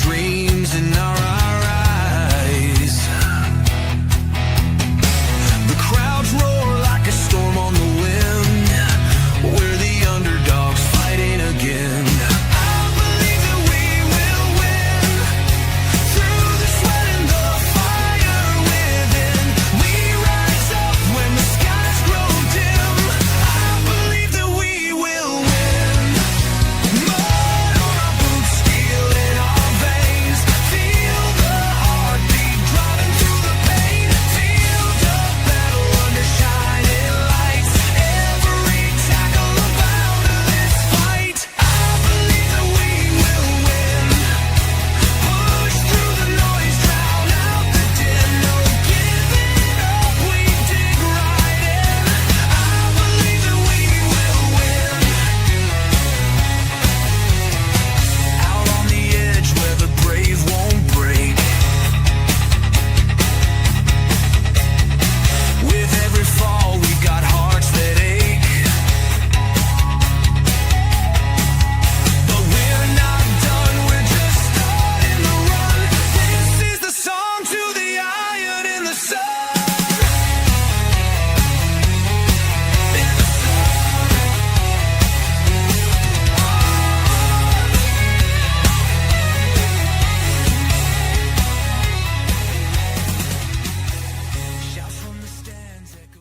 dreams in our eyes. The crowds roar like a storm on the wind. We're the underdogs fighting again. I believe that we will win. Through the sweat and the fire within, we rise up when the skies grow dim. I believe that we will win. Mud on our boots, steel in our veins. Feel the heartbeat driving through the pain. Field of battle under shining lights. Every tackle about this fight. I believe that we will win. Push through the noise, drown out the din. No giving up, we dig right in. I believe that we will win. Out on the edge where the brave won't break. With every fall, we've got hearts that ache. But we're not done, we're just starting the run. This is the song to the iron in the sun. Shouts from the stands echo.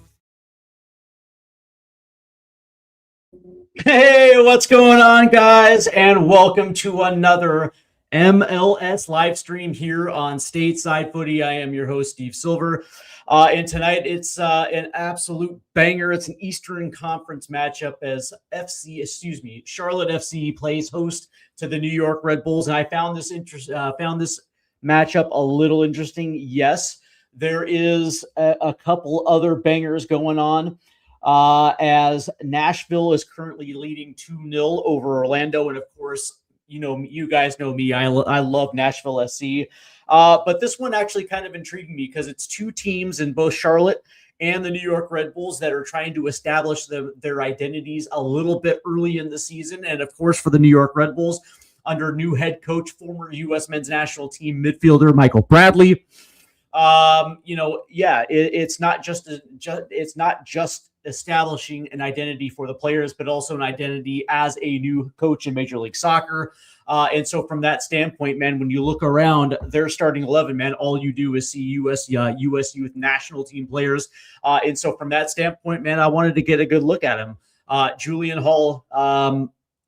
Hey, what's going on, guys? And welcome to another MLS live stream here on Stateside Footy. I am your host, Steve Silver. And tonight it's an absolute banger. It's an Eastern Conference matchup as Charlotte FC plays host to the New York Red Bulls. And I found this matchup a little interesting. Yes, there is a couple other bangers going on. As Nashville is currently leading 2-0 over Orlando. And of course, you guys know me. I love Nashville SC. But this one actually kind of intrigued me because it's two teams in both Charlotte and the New York Red Bulls that are trying to establish their identities a little bit early in the season. And of course, for the New York Red Bulls, under new head coach, former U.S. men's national team midfielder Michael Bradley. It's not just establishing an identity for the players, but also an identity as a new coach in Major League Soccer. And so from that standpoint, man, when you look around their starting 11, man, all you do is see U.S. youth national team players. And so from that standpoint, man, I wanted to get a good look at him. Julian Hall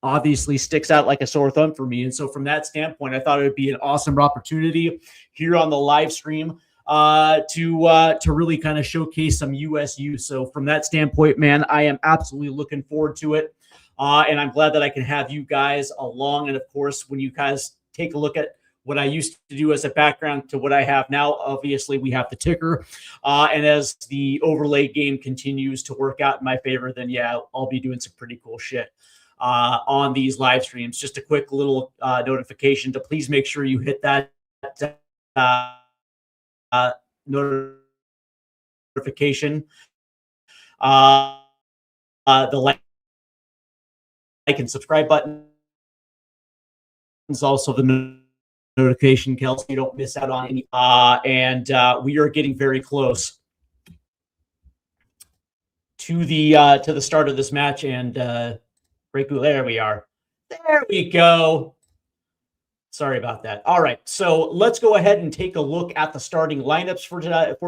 obviously sticks out like a sore thumb for me. And so from that standpoint, I thought it would be an awesome opportunity here on the live stream to really kind of showcase some USU. So from that standpoint, man, I am absolutely looking forward to it. And I'm glad that I can have you guys along. And of course, when you guys take a look at what I used to do as a background to what I have now, obviously we have the ticker. And as the overlay game continues to work out in my favor, then yeah, I'll be doing some pretty cool shit on these live streams. Just a quick little notification to please make sure you hit that notification, the like and subscribe button is also the notification, Kelsey. You don't miss out on any. And we are getting very close to the start of this match. And there we are. There we go. Sorry about that. All right, so let's go ahead and take a look at the starting lineups for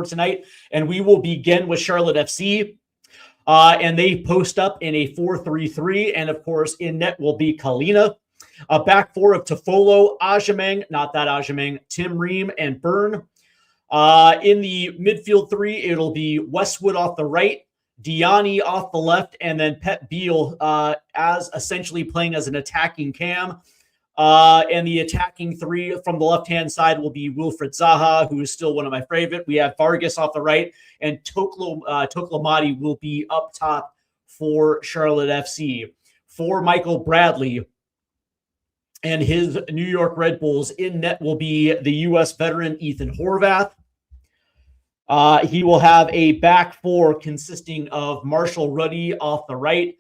tonight, and we will begin with Charlotte FC. And they post up in a 4-3-3, and of course, in net will be Kalina. A back four of Tofolo, Ajameng, Tim Ream, and Byrne. In the midfield three, it'll be Westwood off the right, Diani off the left, and then Pep Beal as essentially playing as an attacking cam. And the attacking three from the left-hand side will be Wilfred Zaha, who is still one of my favorite. We have Vargas off the right, and Toklamati will be up top for Charlotte FC. For Michael Bradley and his New York Red Bulls, in net will be the U.S. veteran Ethan Horvath. He will have a back four consisting of Marshall Ruddy off the right.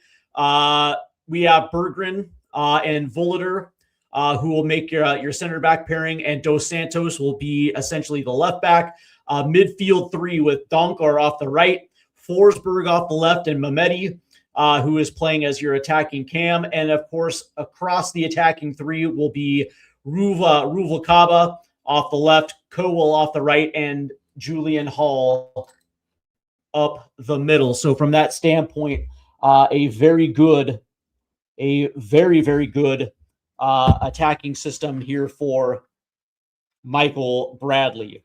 We have Berggren and Volater who will make your center back pairing, and Dos Santos will be essentially the left back. Midfield three with Donkor off the right, Forsberg off the left, and Mehmeti, who is playing as your attacking cam. And of course, across the attacking three will be Ruvalcaba off the left, Cowell off the right, and Julian Hall up the middle. So from that standpoint, a very, very good attacking system here for Michael Bradley.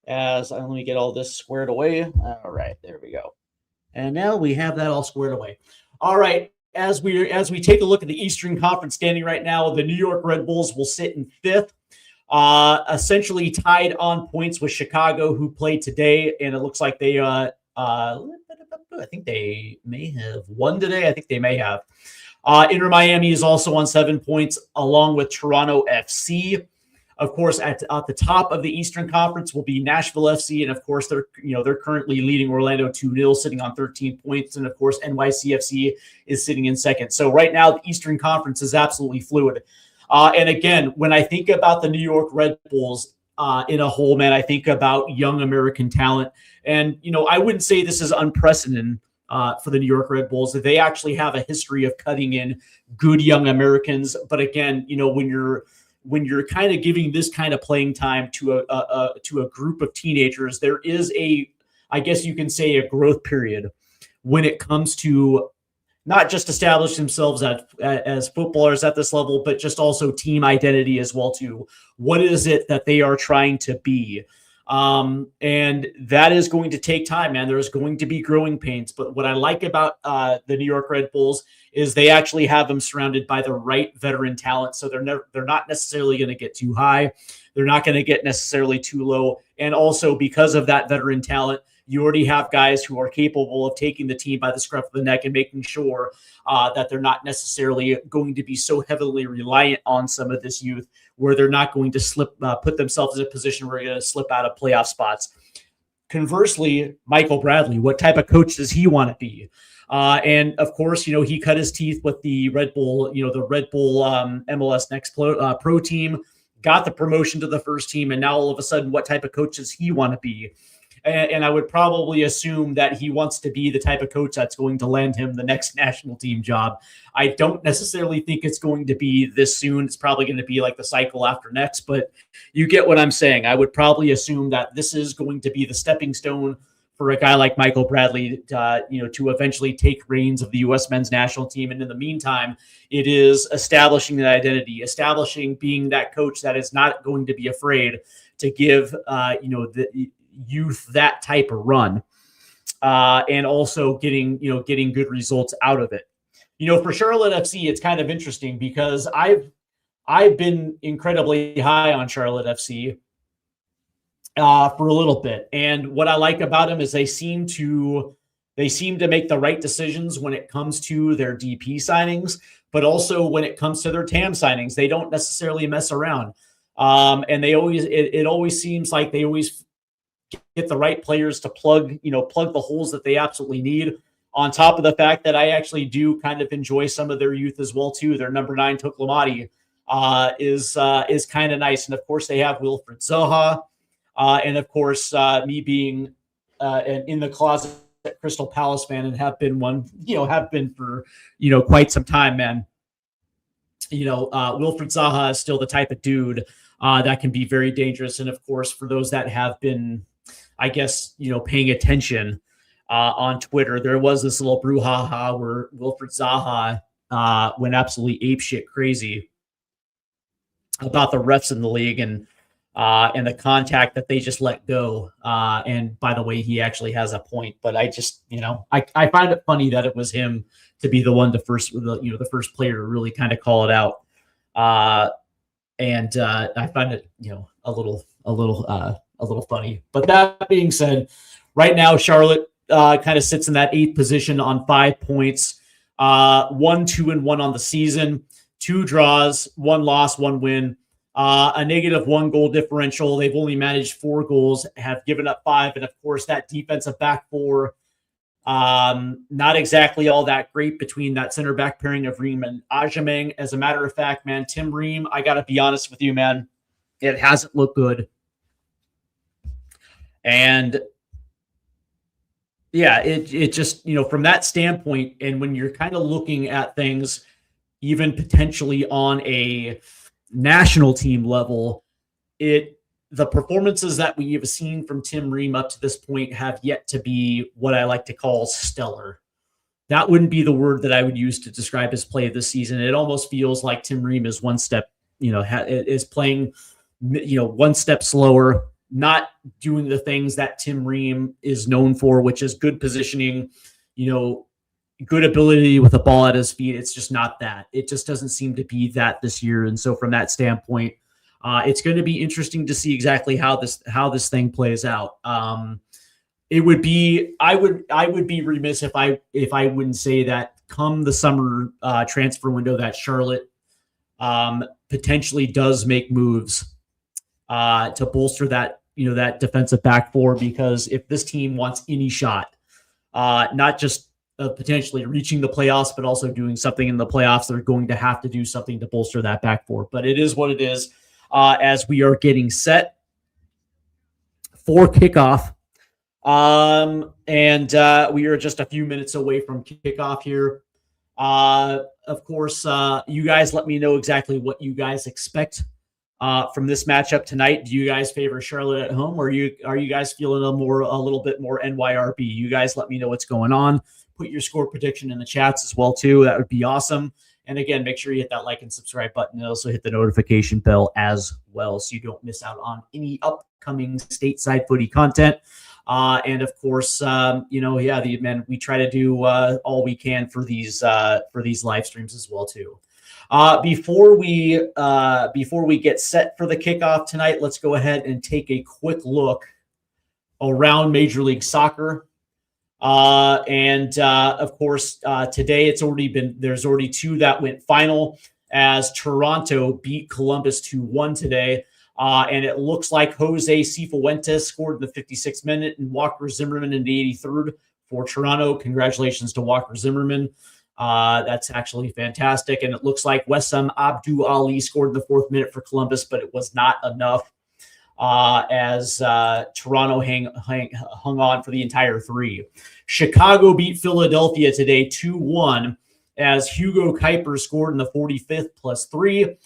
Let me get all this squared away. All right, there we go. And now we have that all squared away. All right, as we take a look at the Eastern Conference standing right now, the New York Red Bulls will sit in fifth, essentially tied on points with Chicago, who played today, and it looks like they I think they may have won today. I think they may have. Inter Miami is also on 7 points, along with Toronto FC. Of course, at the top of the Eastern Conference will be Nashville FC, and of course they're currently leading Orlando 2-0, sitting on 13 points, and of course NYCFC is sitting in second. So right now the Eastern Conference is absolutely fluid. And again, when I think about the New York Red Bulls in a whole, man, I think about young American talent, and I wouldn't say this is unprecedented for the New York Red Bulls. They actually have a history of cutting in good young Americans, but again, when you're kind of giving this kind of playing time to a group of teenagers, there is I guess you can say, a growth period when it comes to not just establish themselves as footballers at this level, but just also team identity as well too. What is it that they are trying to be? And that is going to take time, man. There's going to be growing pains. But what I like about the New York Red Bulls is they actually have them surrounded by the right veteran talent. So they're not necessarily going to get too high. They're not going to get necessarily too low. And also because of that veteran talent, you already have guys who are capable of taking the team by the scruff of the neck and making sure that they're not necessarily going to be so heavily reliant on some of this youth, where they're not going to put themselves in a position where they're going to slip out of playoff spots. Conversely, Michael Bradley, what type of coach does he want to be? And of course, he cut his teeth with the Red Bull, MLS Next Pro team, got the promotion to the first team, and now all of a sudden, what type of coach does he want to be? And I would probably assume that he wants to be the type of coach that's going to land him the next national team job. I don't necessarily think it's going to be this soon. It's probably going to be like the cycle after next, but you get what I'm saying. I would probably assume that this is going to be the stepping stone for a guy like Michael Bradley, to eventually take reins of the U.S. men's national team. And in the meantime, it is establishing that identity, being that coach that is not going to be afraid to give, the youth that type of run, and also getting good results out of it. For Charlotte FC, it's kind of interesting because I've been incredibly high on Charlotte FC for a little bit, and what I like about them is they seem to make the right decisions when it comes to their DP signings, but also when it comes to their TAM signings, they don't necessarily mess around, and it always seems like they always get the right players to plug the holes that they absolutely need. On top of the fact that I actually do kind of enjoy some of their youth as well too. Their number 9 Tuklamati is kind of nice, and of course they have Wilfred Zaha, and of course me being an in the closet Crystal Palace fan, and have been for quite some time, man. Wilfred Zaha is still the type of dude that can be very dangerous, and of course for those that have been, I guess, paying attention on Twitter, there was this little brouhaha where Wilfred Zaha went absolutely apeshit crazy about the refs in the league and the contact that they just let go. And by the way, he actually has a point, but I just, I find it funny that it was him to be the one the first player to really kind of call it out. And I find it, a little funny. But that being said, right now Charlotte kind of sits in that 8th position on 5 points, 1-2-1 on the season, 2 draws, 1 loss, 1 win, a -1 goal differential. They've only managed 4 goals, have given up 5, and of course that defensive back four Not exactly all that great between that center back pairing of Ream and Ajamang. As a matter of fact, man, Tim Ream, I got to be honest with you, man, it hasn't looked good. And yeah, it just, from that standpoint, and when you're kind of looking at things, even potentially on a national team level, the performances that we have seen from Tim Ream up to this point have yet to be what I like to call stellar. That wouldn't be the word that I would use to describe his play this season. It almost feels like Tim Ream is one step, is playing, one step slower, not doing the things that Tim Ream is known for, which is good positioning, good ability with the ball at his feet. It's just not that. It just doesn't seem to be that this year. And so from that standpoint, it's going to be interesting to see exactly how this thing plays out. It would be I would be remiss if I wouldn't say that come the summer transfer window that Charlotte potentially does make moves to bolster that that defensive back four, because if this team wants any shot, not just potentially reaching the playoffs, but also doing something in the playoffs, they're going to have to do something to bolster that back four. But it is what it is. As we are getting set for kickoff. And we are just a few minutes away from kickoff here. Of course, you guys let me know exactly what you guys expect from this matchup tonight. Do you guys favor Charlotte at home, or are you guys feeling a little bit more NYRB? You guys let me know what's going on. Put your score prediction in the chats as well too. That would be awesome. And again, make sure you hit that like and subscribe button, and also hit the notification bell as well, so you don't miss out on any upcoming stateside footy content. And of course, we try to do all we can for these live streams as well too. Before we get set for the kickoff tonight, let's go ahead and take a quick look around Major League Soccer. Of course, today there's already two that went final, as Toronto beat Columbus 2-1 today. And it looks like Jose Cifuentes scored in the 56th minute and Walker Zimmerman in the 83rd for Toronto. Congratulations to Walker Zimmerman. That's actually fantastic. And it looks like Wessam Abdul Ali scored in the 4th minute for Columbus, but it was not enough, as Toronto hung on for the entire 3. Chicago beat Philadelphia today 2-1, as Hugo Kuiper scored in the 45th +3.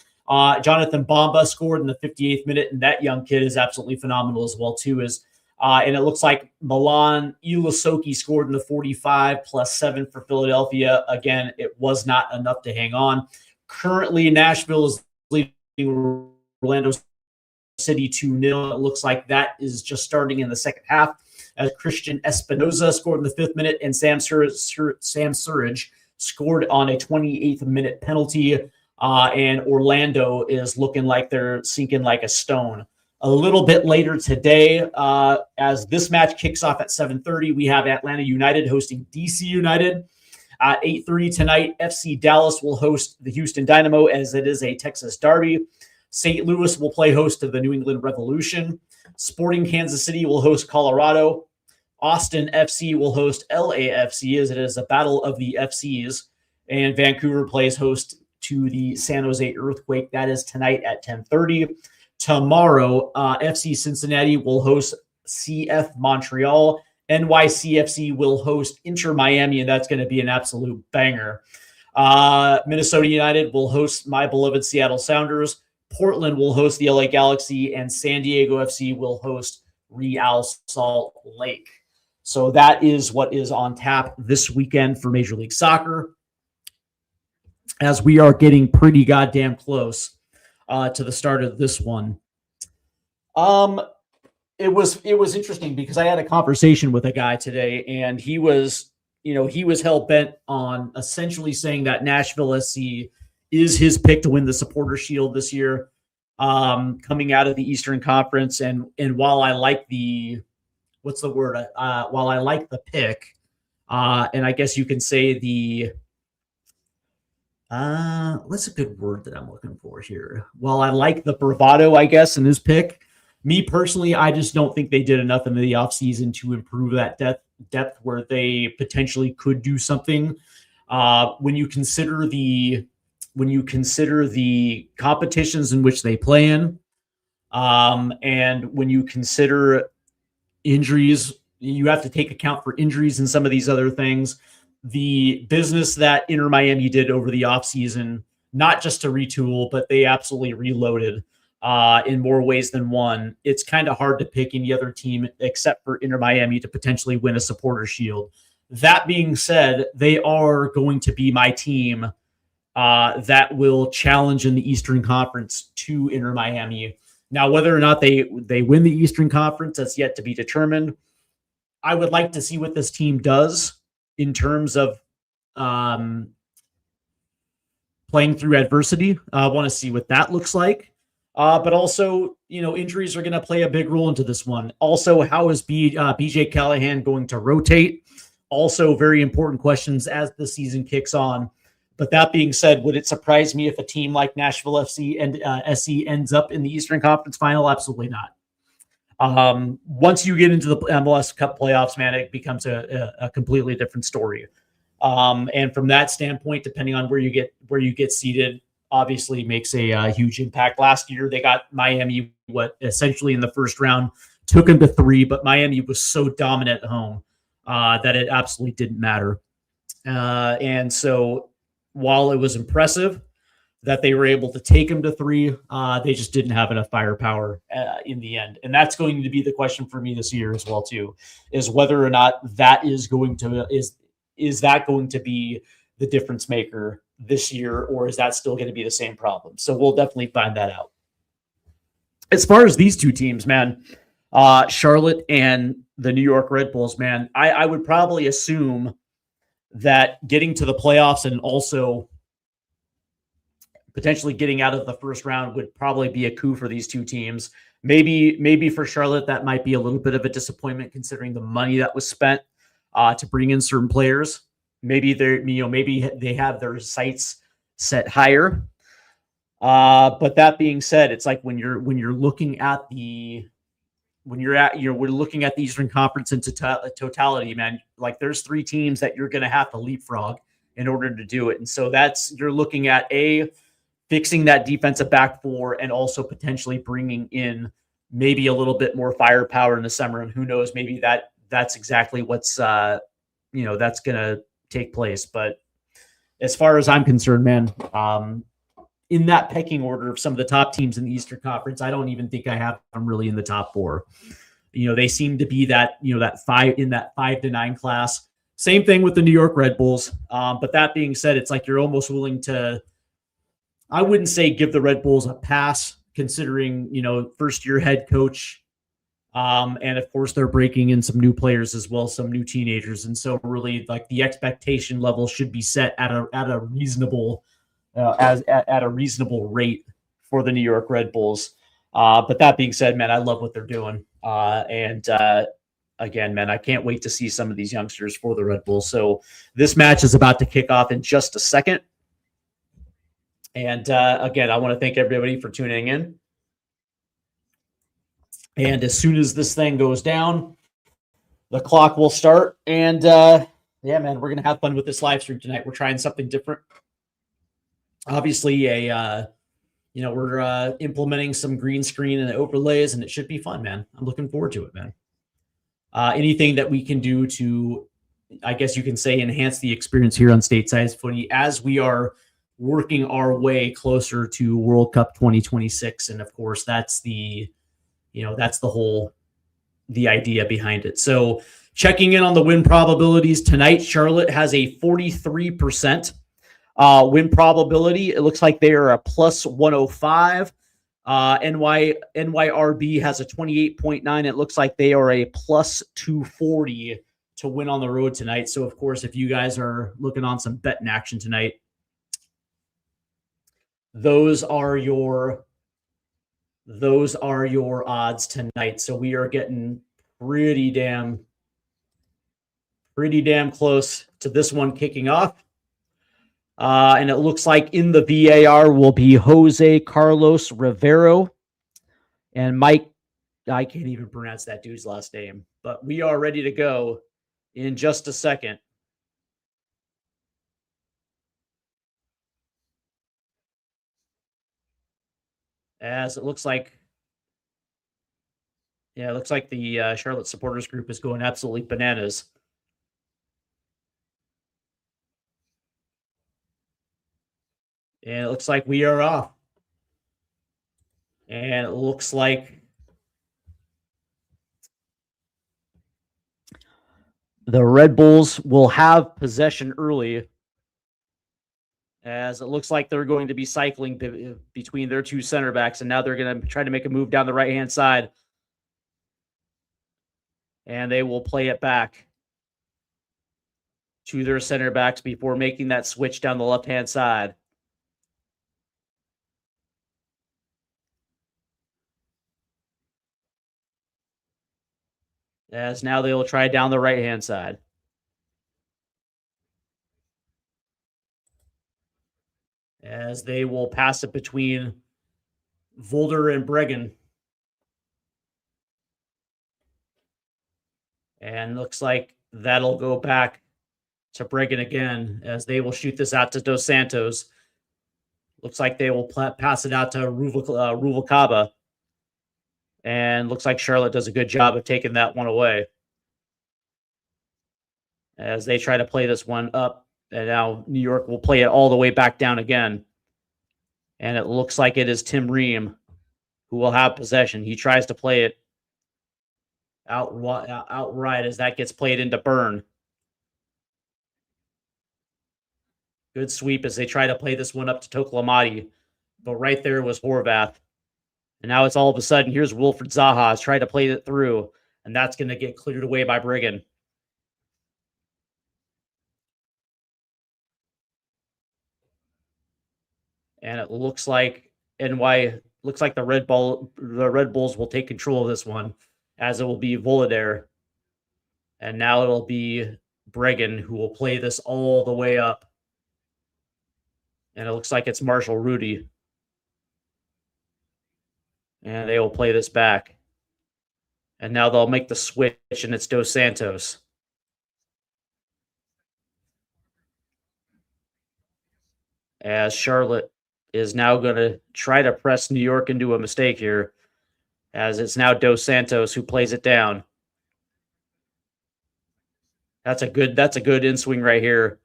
Jonathan Bamba scored in the 58th minute, and that young kid is absolutely phenomenal as well too. And it looks like Milan Ilasoki scored in the 45 +7 for Philadelphia. Again, it was not enough to hang on. Currently, Nashville is leading Orlando City 2-0. It looks like that is just starting in the second half, as Christian Espinoza scored in the 5th minute, and Sam Surridge scored on a 28th minute penalty. And Orlando is looking like they're sinking like a stone. A little bit later today, as this match kicks off at 7:30, we have Atlanta United hosting DC United. At 8:30 tonight, FC Dallas will host the Houston Dynamo, as it is a Texas derby. St. Louis will play host to the New England Revolution. Sporting Kansas City will host Colorado. Austin FC will host LAFC, as it is a battle of the FCs. And Vancouver plays host to the San Jose Earthquake. That is tonight at 10:30. Tomorrow, FC Cincinnati will host CF Montreal. NYCFC will host Inter Miami, and that's going to be an absolute banger. Minnesota United will host my beloved Seattle Sounders. Portland will host the LA Galaxy, and San Diego FC will host Real Salt Lake. So that is what is on tap this weekend for Major League Soccer, as we are getting pretty goddamn close to the start of this one. It was interesting because I had a conversation with a guy today, and he was hell-bent on essentially saying that Nashville SC is his pick to win the Supporter Shield this year, coming out of the Eastern Conference. And while I like while I like the pick, and I guess you can say what's a good word that I'm looking for here? Well, I like the bravado, I guess, in his pick. Me personally, I just don't think they did enough in the offseason to improve that depth where they potentially could do something. When you consider the competitions in which they play in, and when you consider injuries, you have to take account for injuries and some of these other things. The business that Inter Miami did over the offseason, not just to retool, but they absolutely reloaded in more ways than one. It's kind of hard to pick any other team except for Inter Miami to potentially win a supporter shield. That being said, they are going to be my team that will challenge in the Eastern Conference to Inter Miami. Now, whether or not they win the Eastern Conference, that's yet to be determined. I would like to see what this team does in terms of playing through adversity. I want to see what that looks like. But also, injuries are going to play a big role into this one. Also, how is BJ Callahan going to rotate? Also, very important questions as the season kicks on. But that being said, would it surprise me if a team like Nashville FC and SC ends up in the Eastern Conference Final? Absolutely not. Once you get into the MLS Cup playoffs, man, it becomes a completely different story. And from that standpoint, depending on where you get seated, obviously makes a huge impact. Last year, they got Miami, essentially in the first round, took them to 3, but Miami was so dominant at home that it absolutely didn't matter. And so while it was impressive that they were able to take them to 3, they just didn't have enough firepower in the end. And that's going to be the question for me this year as well, too, is whether or not that is going to is that going to be the difference maker this year, or is that still going to be the same problem? So we'll definitely find that out. As far as these two teams, man, Charlotte and the New York Red Bulls, man, I would probably assume that getting to the playoffs and also potentially getting out of the first round would probably be a coup for these two teams. Maybe for Charlotte, that might be a little bit of a disappointment considering the money that was spent to bring in certain players. Maybe they have their sights set higher. But that being said, it's like when you're looking at we're looking at the Eastern Conference in totality, man, like there's 3 teams that you're going to have to leapfrog in order to do it. And so you're looking at fixing that defensive back 4 and also potentially bringing in maybe a little bit more firepower in the summer. And who knows, maybe that's exactly what's, that's going to take place. But as far as I'm concerned, man, in that pecking order of some of the top teams in the Eastern Conference, I don't even think I have them really in the top 4. They seem to be that 5 in that 5 to 9 class. Same thing with the New York Red Bulls. But that being said, it's like you're almost willing to, I wouldn't say give the Red Bulls a pass considering, first year head coach. And of course they're breaking in some new players as well, some new teenagers. And so really like the expectation level should be set at a reasonable at a reasonable rate for the New York Red Bulls. But that being said, man, I love what they're doing. And again, man, I can't wait to see some of these youngsters for the Red Bulls. So this match is about to kick off in just a second. And again, I want to thank everybody for tuning in. And as soon as this thing goes down, the clock will start. And yeah, man, we're going to have fun with this live stream tonight. We're trying something different. Obviously, we're implementing some green screen and overlays, and it should be fun, man. I'm looking forward to it, man. Anything that we can do to, I guess you can say, enhance the experience here on Stateside Footy as we are working our way closer to World Cup 2026. And of course, that's the idea behind it. So checking in on the win probabilities tonight, Charlotte has a 43% win probability. It looks like they are a plus 105. NYRB has a 28.9. It looks like they are a plus 240 to win on the road tonight. So of course, if you guys are looking on some betting action tonight, those are your odds tonight. So we are getting pretty damn close to this one kicking off. And it looks like in the VAR will be Jose Carlos Rivero and Mike. I can't even pronounce that dude's last name, but we are ready to go in just a second. As it looks like, yeah, it looks like the Charlotte supporters group is going absolutely bananas. And it looks like we are off. And it looks like the Red Bulls will have possession early, as it looks like they're going to be cycling between their two center backs, and now they're going to try to make a move down the right-hand side. And they will play it back to their center backs before making that switch down the left-hand side. As now they will try down the right-hand side. As they will pass it between Volder and Bregan. And looks like that'll go back to Bregan again, as they will shoot this out to Dos Santos. Looks like they will pass it out to Ruvalcaba. And looks like Charlotte does a good job of taking that one away, as they try to play this one up. And now New York will play it all the way back down again. And it looks like it is Tim Ream who will have possession. He tries to play it outright, as that gets played into Byrne. Good sweep as they try to play this one up to Tokolamati. But right there was Horvath. And now it's all of a sudden, here's Wilfred Zaha trying to play it through. And that's going to get cleared away by Bregan. And it looks like the Red Bulls will take control of this one, as it will be Volodare. And now it'll be Bregan who will play this all the way up. And it looks like it's Marshall Rudy. And they will play this back. And now they'll make the switch, and it's Dos Santos. As Charlotte is now going to try to press New York into a mistake here, as it's now Dos Santos who plays it down. That's a good in-swing right here.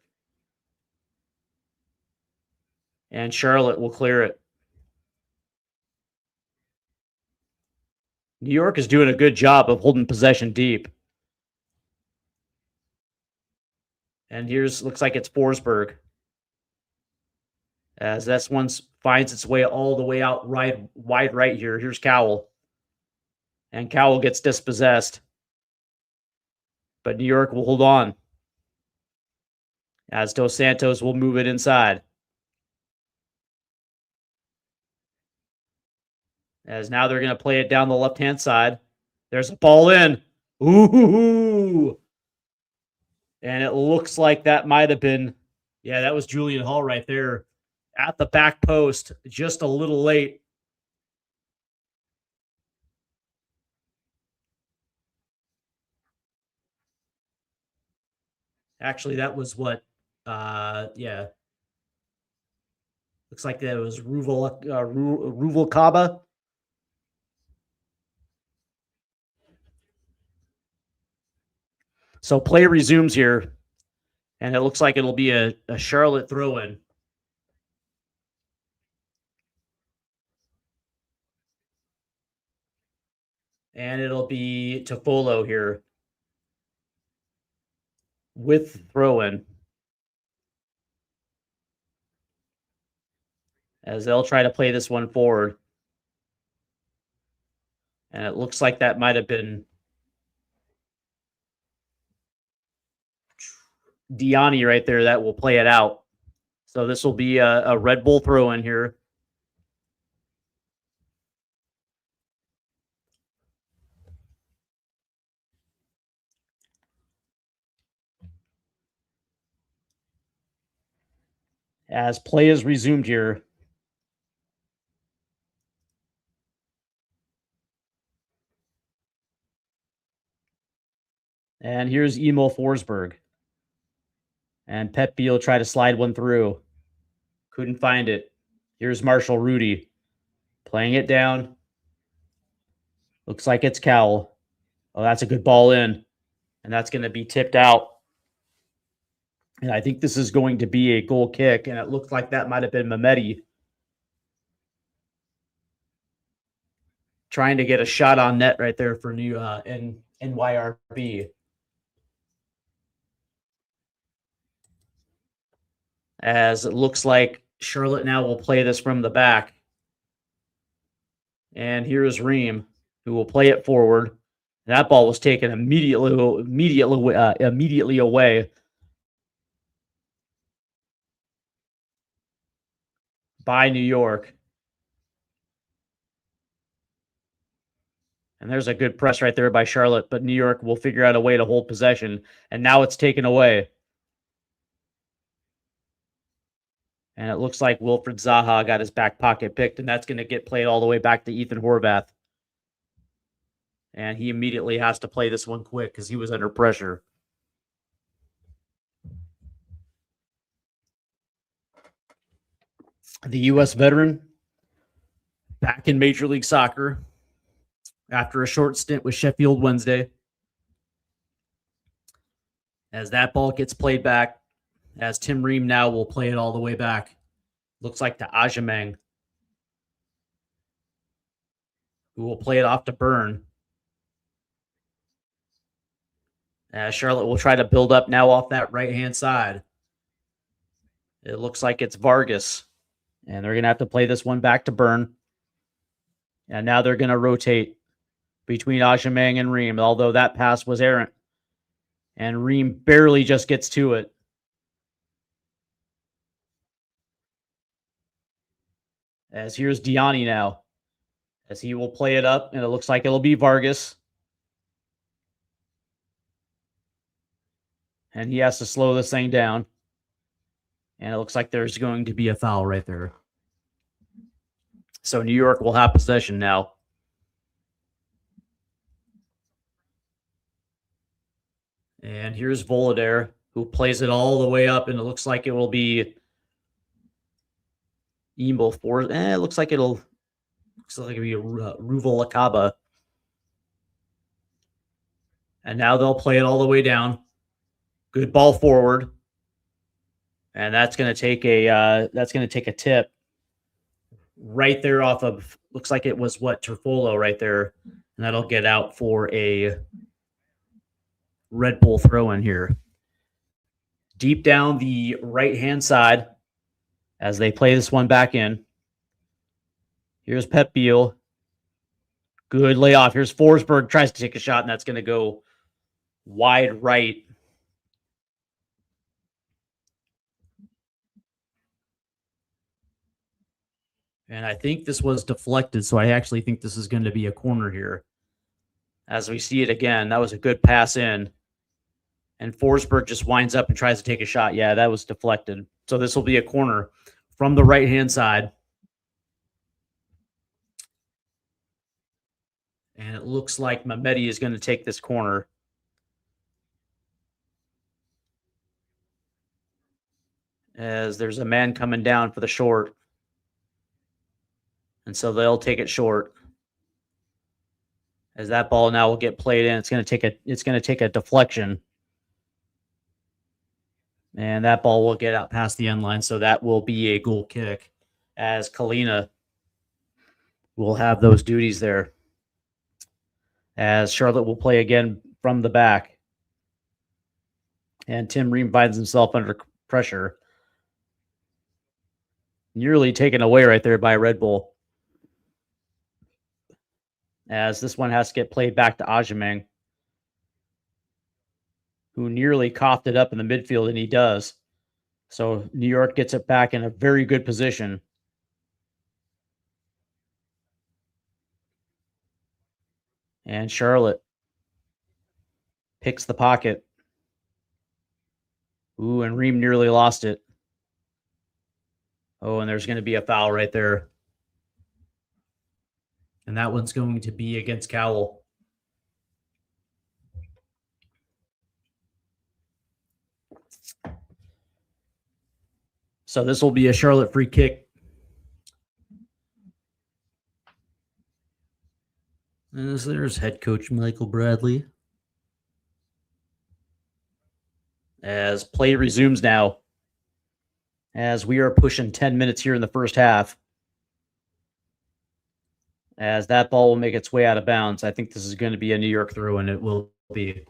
And Charlotte will clear it. New York is doing a good job of holding possession deep. And looks like it's Forsberg, as this one finds its way all the way out wide right here. Here's Cowell. And Cowell gets dispossessed. But New York will hold on, as Dos Santos will move it inside. As now they're going to play it down the left-hand side. There's a ball in. Ooh. And it looks like that might have been, yeah, that was Julian Hall right there at the back post, just a little late. Actually, that was what, yeah. Looks like that was Ruvalcaba. So play resumes here, and it looks like it'll be a Charlotte throw-in. And it'll be Toffolo here with throw-in, as they'll try to play this one forward. And it looks like that might have been Diani right there that will play it out. So this will be a Red Bull throw-in here. As play is resumed here. And here's Emil Forsberg. And Pep Beal tried to slide one through. Couldn't find it. Here's Marshall Rudy playing it down. Looks like it's Cowell. Oh, that's a good ball in. And that's going to be tipped out. And I think this is going to be a goal kick. And it looks like that might have been Mehmeti trying to get a shot on net right there for NYRB. As it looks like Charlotte now will play this from the back. And here's Ream, who will play it forward. That ball was taken immediately away by New York. And there's a good press right there by Charlotte, but New York will figure out a way to hold possession. And now it's taken away. And it looks like Wilfred Zaha got his back pocket picked, and that's going to get played all the way back to Ethan Horvath. And he immediately has to play this one quick because he was under pressure. The U.S. veteran back in Major League Soccer after a short stint with Sheffield Wednesday. As that ball gets played back, as Tim Ream now will play it all the way back. Looks like to Ajamang, who will play it off to Byrne. As Charlotte will try to build up now off that right-hand side. It looks like it's Vargas. And they're going to have to play this one back to Byrne. And now they're going to rotate between Ajamang and Ream, although that pass was errant. And Ream barely just gets to it. As here's Diani now. As he will play it up, and it looks like it'll be Vargas. And he has to slow this thing down. And it looks like there's going to be a foul right there. So New York will have possession now. And here's Volodare, who plays it all the way up, and it looks like it will be Emil Forsberg. It looks like it'll be Ruval Akaba. And now they'll play it all the way down. Good ball forward. And that's going to take a tip right there off of, looks like it was Terfolo right there. And that'll get out for a Red Bull throw in here. Deep down the right-hand side as they play this one back in. Here's Pep Beal. Good layoff. Here's Forsberg, tries to take a shot, and that's going to go wide right. And I think this was deflected, so I actually think this is going to be a corner here. As we see it again, that was a good pass in. And Forsberg just winds up and tries to take a shot. Yeah, that was deflected. So this will be a corner from the right-hand side. And it looks like Mehmeti is going to take this corner. As there's a man coming down for the short. And so they'll take it short. As that ball now will get played in, it's going to take a deflection. And that ball will get out past the end line, so that will be a goal kick. As Kalina will have those duties there. As Charlotte will play again from the back. And Tim Ream finds himself under pressure. Nearly taken away right there by Red Bull. As this one has to get played back to Ajamang, who nearly coughed it up in the midfield, and he does. So New York gets it back in a very good position. And Charlotte picks the pocket. Ooh, and Ream nearly lost it. Oh, and there's going to be a foul right there. And that one's going to be against Cowell. So this will be a Charlotte free kick. As there's head coach Michael Bradley. As play resumes now, as we are pushing 10 minutes here in the first half, as that ball will make its way out of bounds. I think this is going to be a New York throw, and it will be.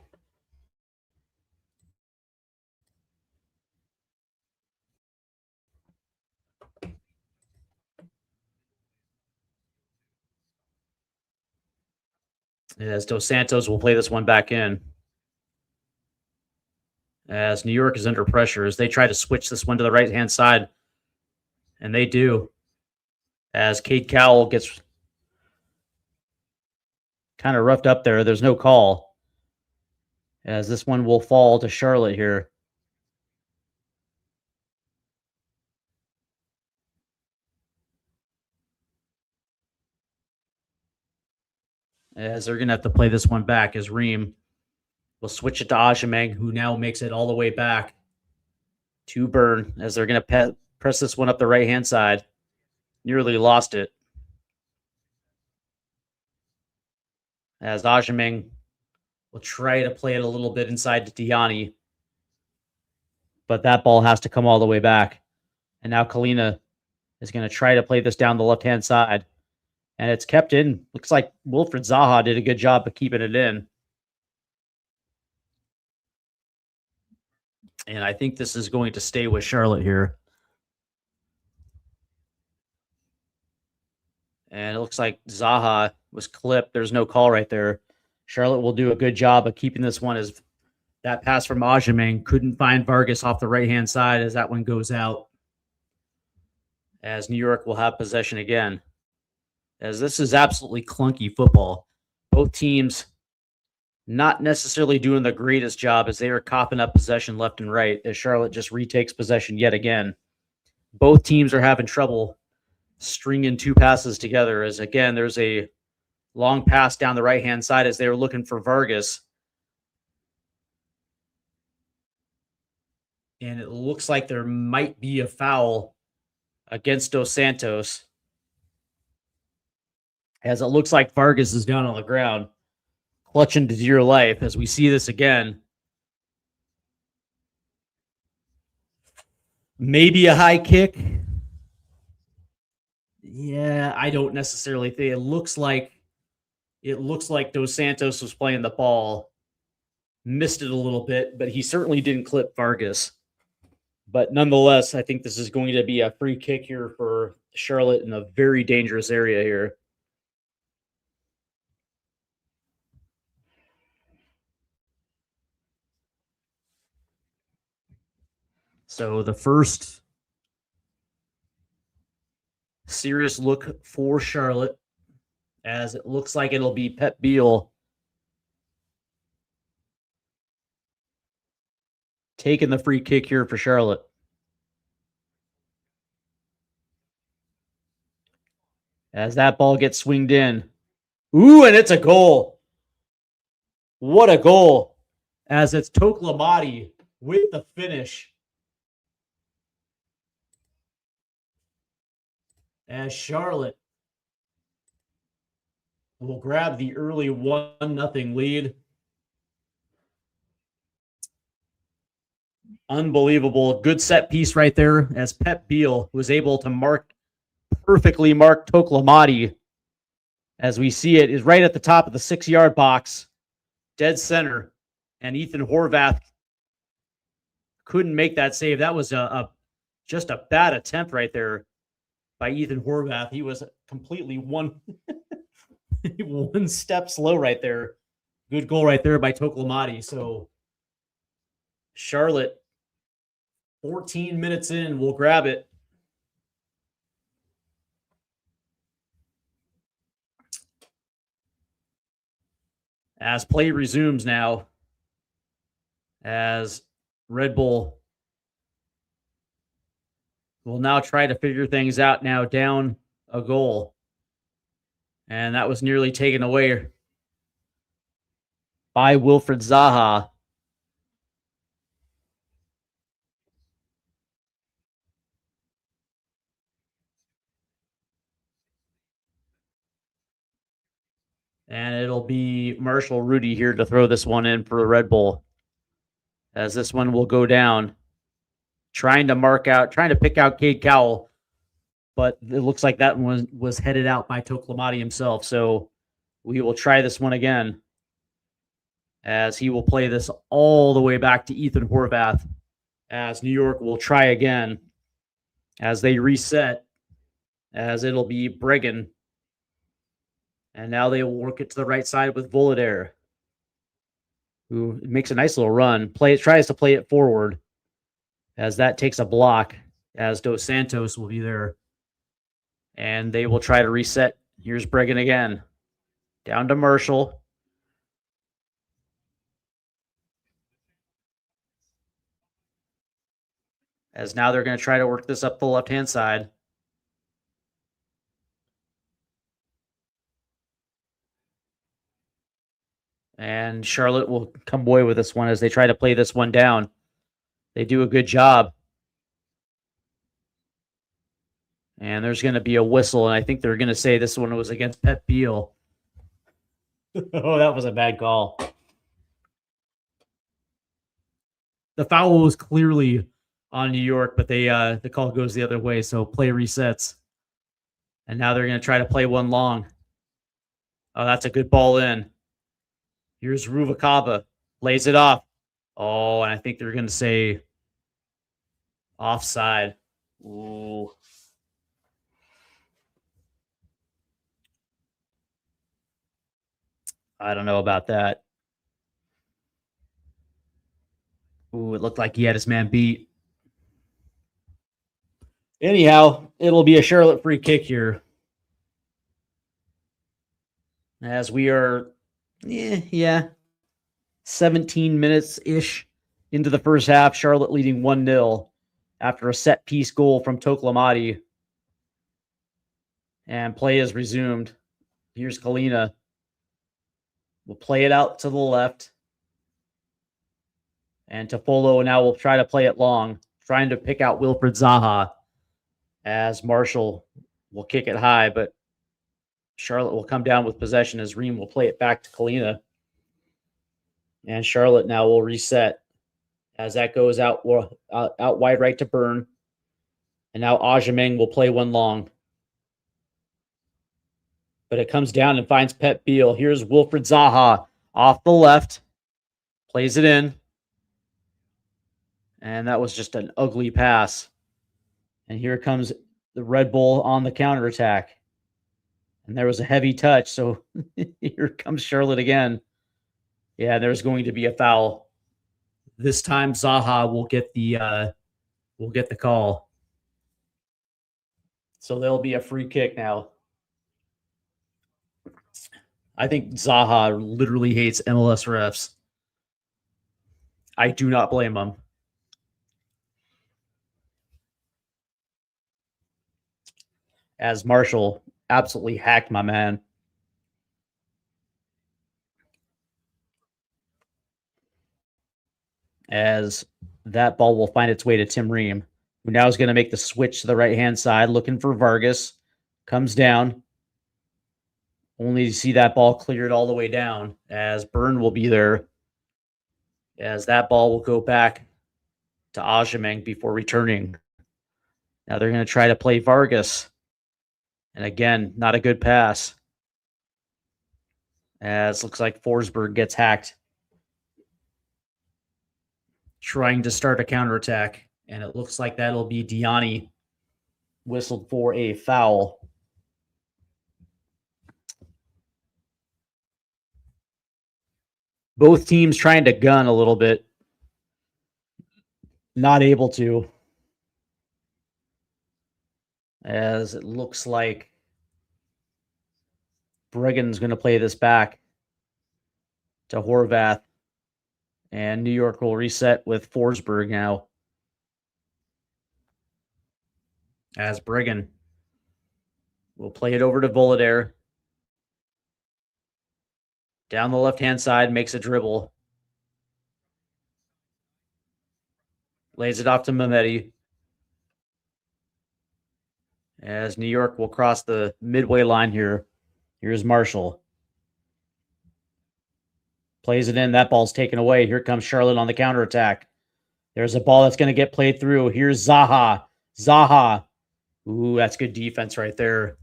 As Dos Santos will play this one back in. As New York is under pressure, as they try to switch this one to the right-hand side. And they do. As Cade Cowell gets kind of roughed up there. There's no call. As this one will fall to Charlotte here. As they're going to have to play this one back as Ream will switch it to Ajameng, who now makes it all the way back to Byrne, as they're going to press this one up the right-hand side. Nearly lost it. As Ajameng will try to play it a little bit inside to Diani. But that ball has to come all the way back. And now Kalina is going to try to play this down the left-hand side. And it's kept in. Looks like Wilfred Zaha did a good job of keeping it in. And I think this is going to stay with Charlotte here. And it looks like Zaha was clipped. There's no call right there. Charlotte will do a good job of keeping this one, as that pass from Ajameng couldn't find Vargas off the right-hand side as that one goes out. As New York will have possession again. As this is absolutely clunky football. Both teams not necessarily doing the greatest job, as they are copping up possession left and right, as Charlotte just retakes possession yet again. Both teams are having trouble stringing two passes together, as again, there's a long pass down the right-hand side as they were looking for Vargas. And it looks like there might be a foul against Dos Santos, as it looks like Vargas is down on the ground, clutching to dear life, as we see this again. Maybe a high kick. Yeah, I don't necessarily think. It looks like Dos Santos was playing the ball, missed it a little bit, but he certainly didn't clip Vargas. But nonetheless, I think this is going to be a free kick here for Charlotte in a very dangerous area here. So the first serious look for Charlotte, as it looks like it'll be Pep Beal taking the free kick here for Charlotte. As that ball gets swinged in. Ooh, and it's a goal. What a goal. As it's Toklamati with the finish. As Charlotte will grab the early 1-0 lead. Unbelievable. Good set piece right there, as Pep Beal was able to perfectly mark Toklamati. As we see it, is right at the top of the 6-yard box, dead center. And Ethan Horvath couldn't make that save. That was just a bad attempt right there by Ethan Horvath. He was completely one step slow right there. Good goal right there by Toklamati. So Charlotte, 14 minutes in, will grab it. As play resumes now, as Red Bull will now try to figure things out, now down a goal. And that was nearly taken away by Wilfred Zaha. And it'll be Marshall Rudy here to throw this one in for the Red Bull. As this one will go down. Trying to pick out Cade Cowell. But it looks like that one was headed out by Toklamati himself. So we will try this one again. As he will play this all the way back to Ethan Horvath. As New York will try again. As they reset. As it'll be Bregan. And now they will work it to the right side with Volader, who makes a nice little run. Tries to play it forward, as that takes a block, as Dos Santos will be there. And they will try to reset. Here's Bregan again. Down to Marshall. As now they're going to try to work this up the left-hand side. And Charlotte will come away with this one as they try to play this one down. They do a good job. And there's going to be a whistle, and I think they're going to say this one was against Pep Beal. Oh, that was a bad call. The foul was clearly on New York, but the call goes the other way, so play resets. And now they're going to try to play one long. Oh, that's a good ball in. Here's Ruvalcaba. Lays it off. Oh, and I think they're going to say offside. Ooh. I don't know about that. Ooh, it looked like he had his man beat. Anyhow, it'll be a Charlotte free kick here. As we are, 17 minutes-ish into the first half. Charlotte leading 1-0 after a set-piece goal from Toklamati. And play is resumed. Here's Kalina. We'll play it out to the left. And Tofolo now will try to play it long, trying to pick out Wilfred Zaha, as Marshall will kick it high, but Charlotte will come down with possession as Ream will play it back to Kalina. And Charlotte now will reset as that goes out wide right to Byrne. And now Ajameng will play one long. But it comes down and finds Pep Beal. Here's Wilfred Zaha off the left. Plays it in. And that was just an ugly pass. And here comes the Red Bull on the counterattack. And there was a heavy touch. So here comes Charlotte again. Yeah, there's going to be a foul. This time Zaha will get the call. So there'll be a free kick now. I think Zaha literally hates MLS refs. I do not blame him. As Marshall absolutely hacked my man. As that ball will find its way to Tim Ream, who now is going to make the switch to the right-hand side, looking for Vargas. Comes down. Only to see that ball cleared all the way down, as Byrne will be there. As that ball will go back to Ajameng before returning. Now they're going to try to play Vargas. And again, not a good pass. As looks like Forsberg gets hacked. Trying to start a counterattack. And it looks like that'll be Diani whistled for a foul. Both teams trying to gun a little bit. Not able to. As it looks like Bregan's going to play this back to Horvath. And New York will reset with Forsberg now. As Bregan will play it over to Volader. Down the left-hand side, makes a dribble. Lays it off to Mehmeti. As New York will cross the midway line here. Here's Marshall. Plays it in. That ball's taken away. Here comes Charlotte on the counterattack. There's a ball that's going to get played through. Here's Zaha. Zaha. Ooh, that's good defense right there.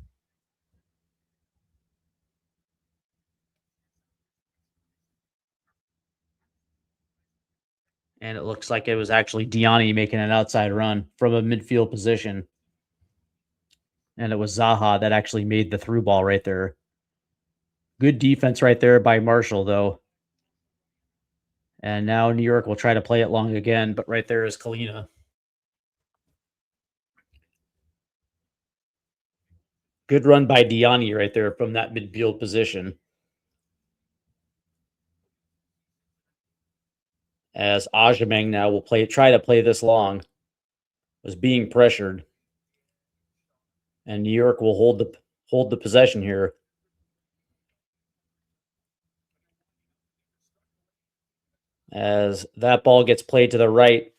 And it looks like it was actually Diani making an outside run from a midfield position. And it was Zaha that actually made the through ball right there. Good defense right there by Marshall, though. And now New York will try to play it long again, but right there is Kalina. Good run by Diani right there from that midfield position. As Ajamang now will try to play this long. Was being pressured. And New York will hold the possession here. As that ball gets played to the right.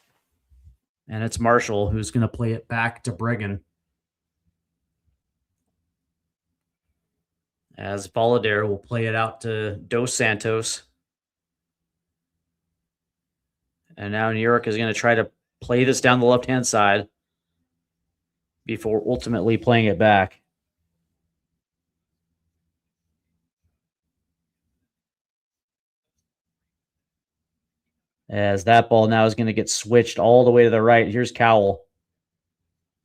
And it's Marshall who's going to play it back to Bregan. As Baladir will play it out to Dos Santos. And now New York is going to try to play this down the left-hand side before ultimately playing it back. As that ball now is going to get switched all the way to the right. Here's Cowell.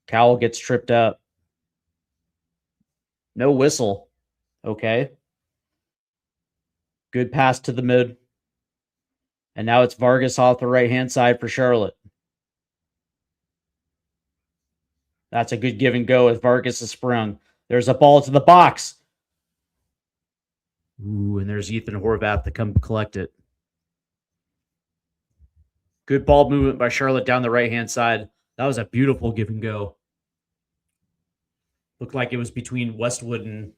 Cowell gets tripped up. No whistle. Okay. Good pass to the mid. And now it's Vargas off the right-hand side for Charlotte. That's a good give and go as Vargas is sprung. There's a ball to the box. Ooh, and there's Ethan Horvath to come collect it. Good ball movement by Charlotte down the right-hand side. That was a beautiful give and go. Looked like it was between Westwood and,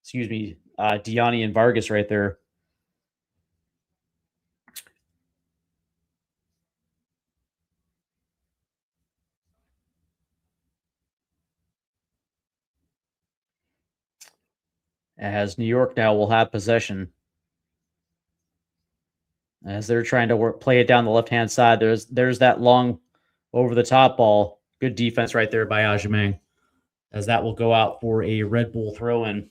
Diani and Vargas right there. As New York now will have possession. As they're trying to play it down the left-hand side. There's that long over-the-top ball. Good defense right there by Ajamang. As that will go out for a Red Bull throw-in.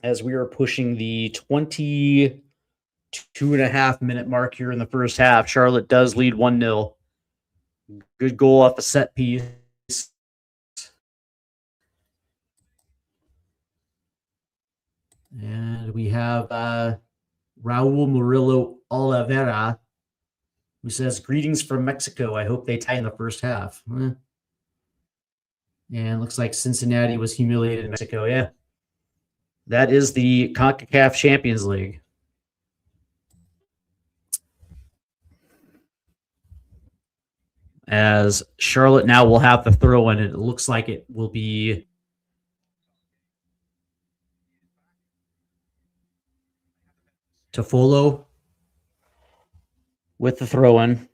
As we are pushing the 22.5-minute mark here in the first half, Charlotte does lead 1-0. Good goal off a set piece. And we have Raul Murillo Oliveira, who says, "Greetings from Mexico. I hope they tie in the first half." And looks like Cincinnati was humiliated in Mexico. Yeah. That is the CONCACAF Champions League. As Charlotte now will have the throw in, it looks like it will be Tofolo with the throw in.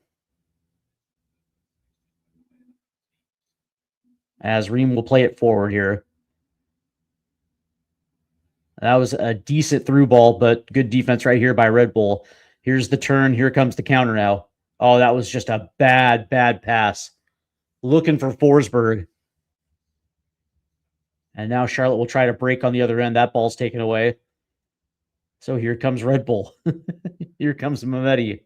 As Ream will play it forward here. That was a decent through ball, but good defense right here by Red Bull. Here's the turn. Here comes the counter now. Oh, that was just a bad pass. Looking for Forsberg. And now Charlotte will try to break on the other end. That ball's taken away. So here comes Red Bull. Here comes Mehmeti.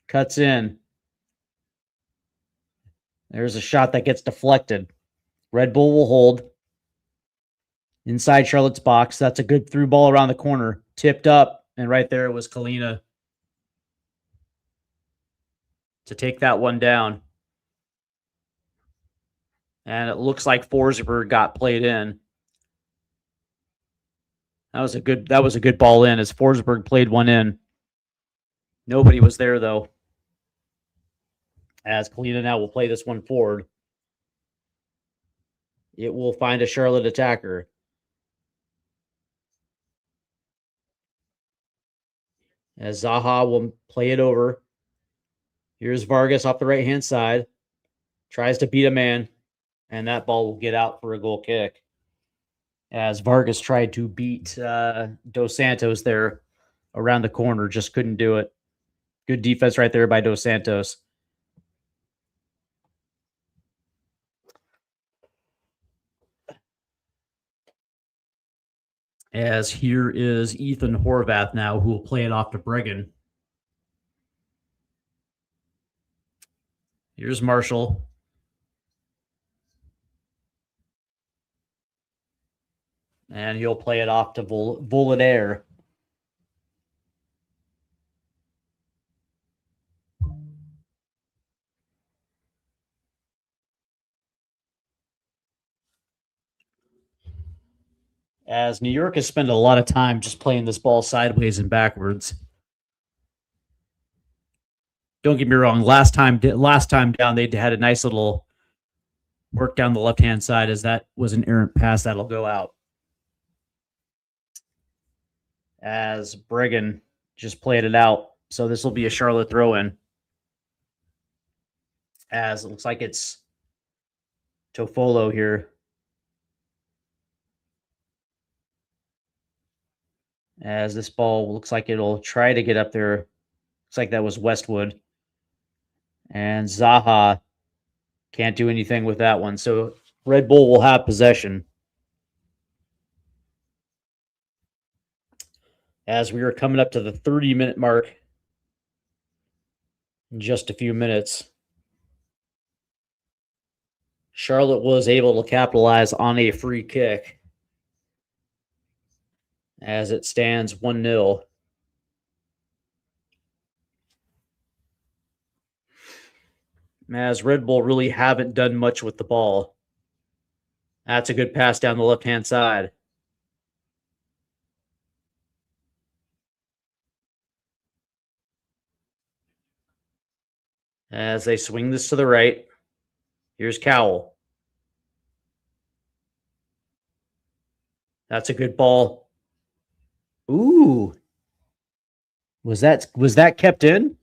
Cuts in. There's a shot that gets deflected. Red Bull will hold. Inside Charlotte's box. That's a good through ball around the corner. Tipped up. And right there was Kalina to take that one down. And it looks like Forsberg got played in. That was a good ball in as Forsberg played one in. Nobody was there though. As Kalina now will play this one forward. It will find a Charlotte attacker. As Zaha will play it over. Here's Vargas off the right-hand side. Tries to beat a man. And that ball will get out for a goal kick. As Vargas tried to beat Dos Santos there around the corner, just couldn't do it. Good defense right there by Dos Santos. As here is Ethan Horvath now, who will play it off to Bregan. Here's Marshall. And he'll play it off to Voladair. As New York has spent a lot of time just playing this ball sideways and backwards. Don't get me wrong. Last time down, they had a nice little work down the left-hand side, as that was an errant pass that'll go out. As Bregan just played it out. So this will be a Charlotte throw-in. As it looks like it's Tofolo here. As this ball looks like it'll try to get up there. Looks like that was Westwood. And Zaha can't do anything with that one. So Red Bull will have possession. As we are coming up to the 30-minute mark in just a few minutes. Charlotte was able to capitalize on a free kick as it stands 1-0. As Red Bull really haven't done much with the ball. That's a good pass down the left-hand side. As they swing this to the right. Here's Cowell. That's a good ball. Ooh. Was that kept in?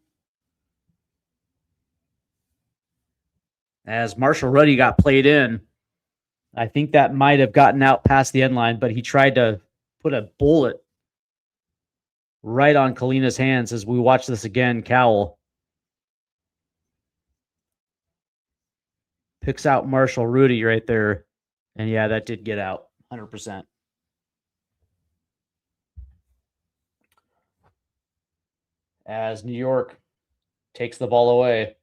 As Marshall Ruddy got played in. I think that might have gotten out past the end line, but he tried to put a bullet right on Kalina's hands. As we watch this again, Cowell picks out Marshall Rudy right there. And yeah, that did get out 100%. As New York takes the ball away.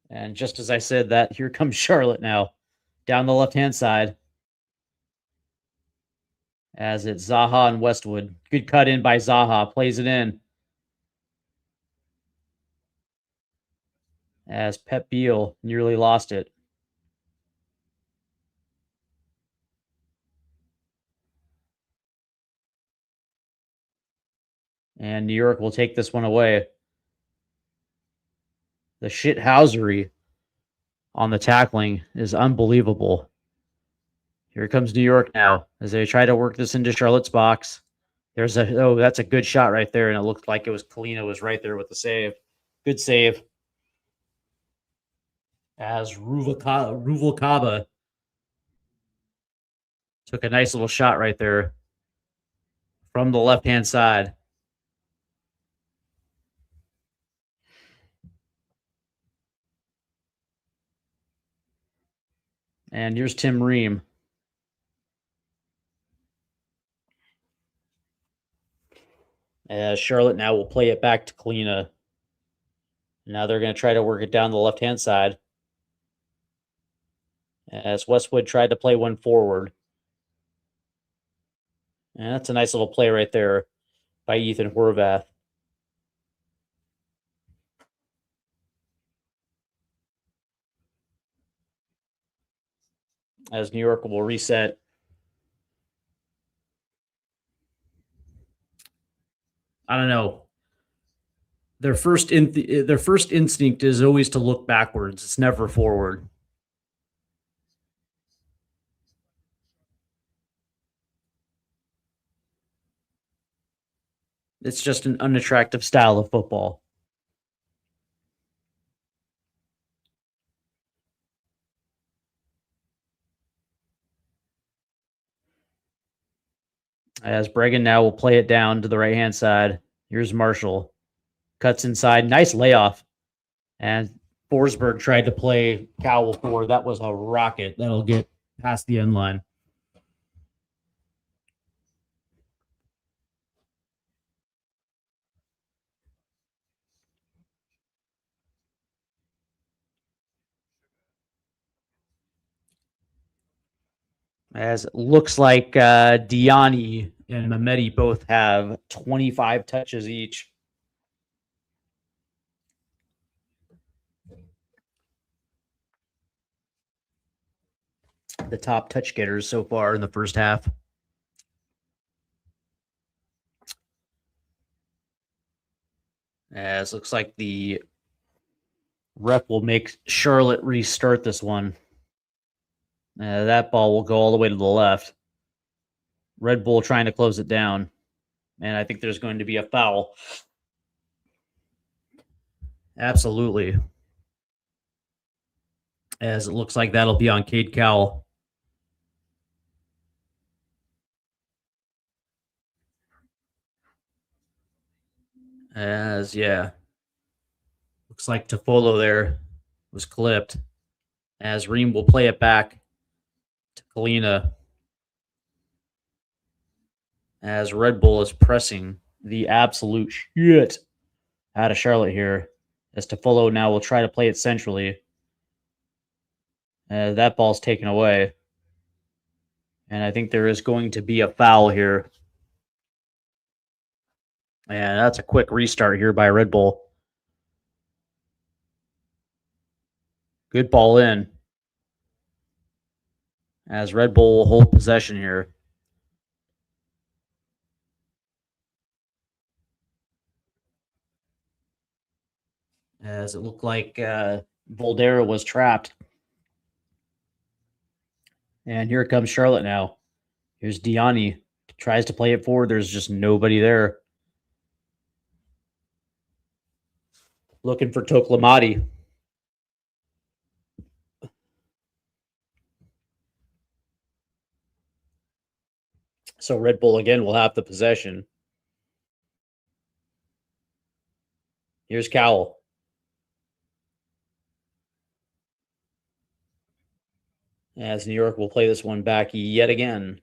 And just as I said that, here comes Charlotte now down the left-hand side. As it's Zaha and Westwood. Good cut in by Zaha. Plays it in. As Pep Beal nearly lost it. And New York will take this one away. The shithousery on the tackling is unbelievable. Here comes New York now as they try to work this into Charlotte's box. That's a good shot right there, and it looked like it was Kalina was right there with the save. Good save. As Ruvalcaba took a nice little shot right there from the left-hand side. And here's Tim Ream. As Charlotte now will play it back to Kalina. Now they're going to try to work it down the left-hand side. As Westwood tried to play one forward. And that's a nice little play right there by Ethan Horvath. As New York will reset. I don't know. Their first instinct is always to look backwards. It's never forward. It's just an unattractive style of football. As Bregan now will play it down to the right-hand side. Here's Marshall. Cuts inside. Nice layoff. And Forsberg tried to play Cowell forward. That was a rocket. That'll get past the end line. As it looks like Diani and Mehmeti both have 25 touches each. The top touch getters so far in the first half. As looks like the ref will make Charlotte restart this one. That ball will go all the way to the left. Red Bull trying to close it down. And I think there's going to be a foul. Absolutely. As it looks like that'll be on Cade Cowell. Yeah. Looks like Toffolo there was clipped. As Ream will play it back to Kalina. As Red Bull is pressing the absolute shit out of Charlotte here. As Toffolo now will try to play it centrally. That ball's taken away. And I think there is going to be a foul here. And that's a quick restart here by Red Bull. Good ball in. As Red Bull will hold possession here. As it looked like Voldera was trapped. And here comes Charlotte now. Here's Diani. Tries to play it forward. There's just nobody there. Looking for Toklamati. So Red Bull again will have the possession. Here's Cowell. As New York will play this one back yet again.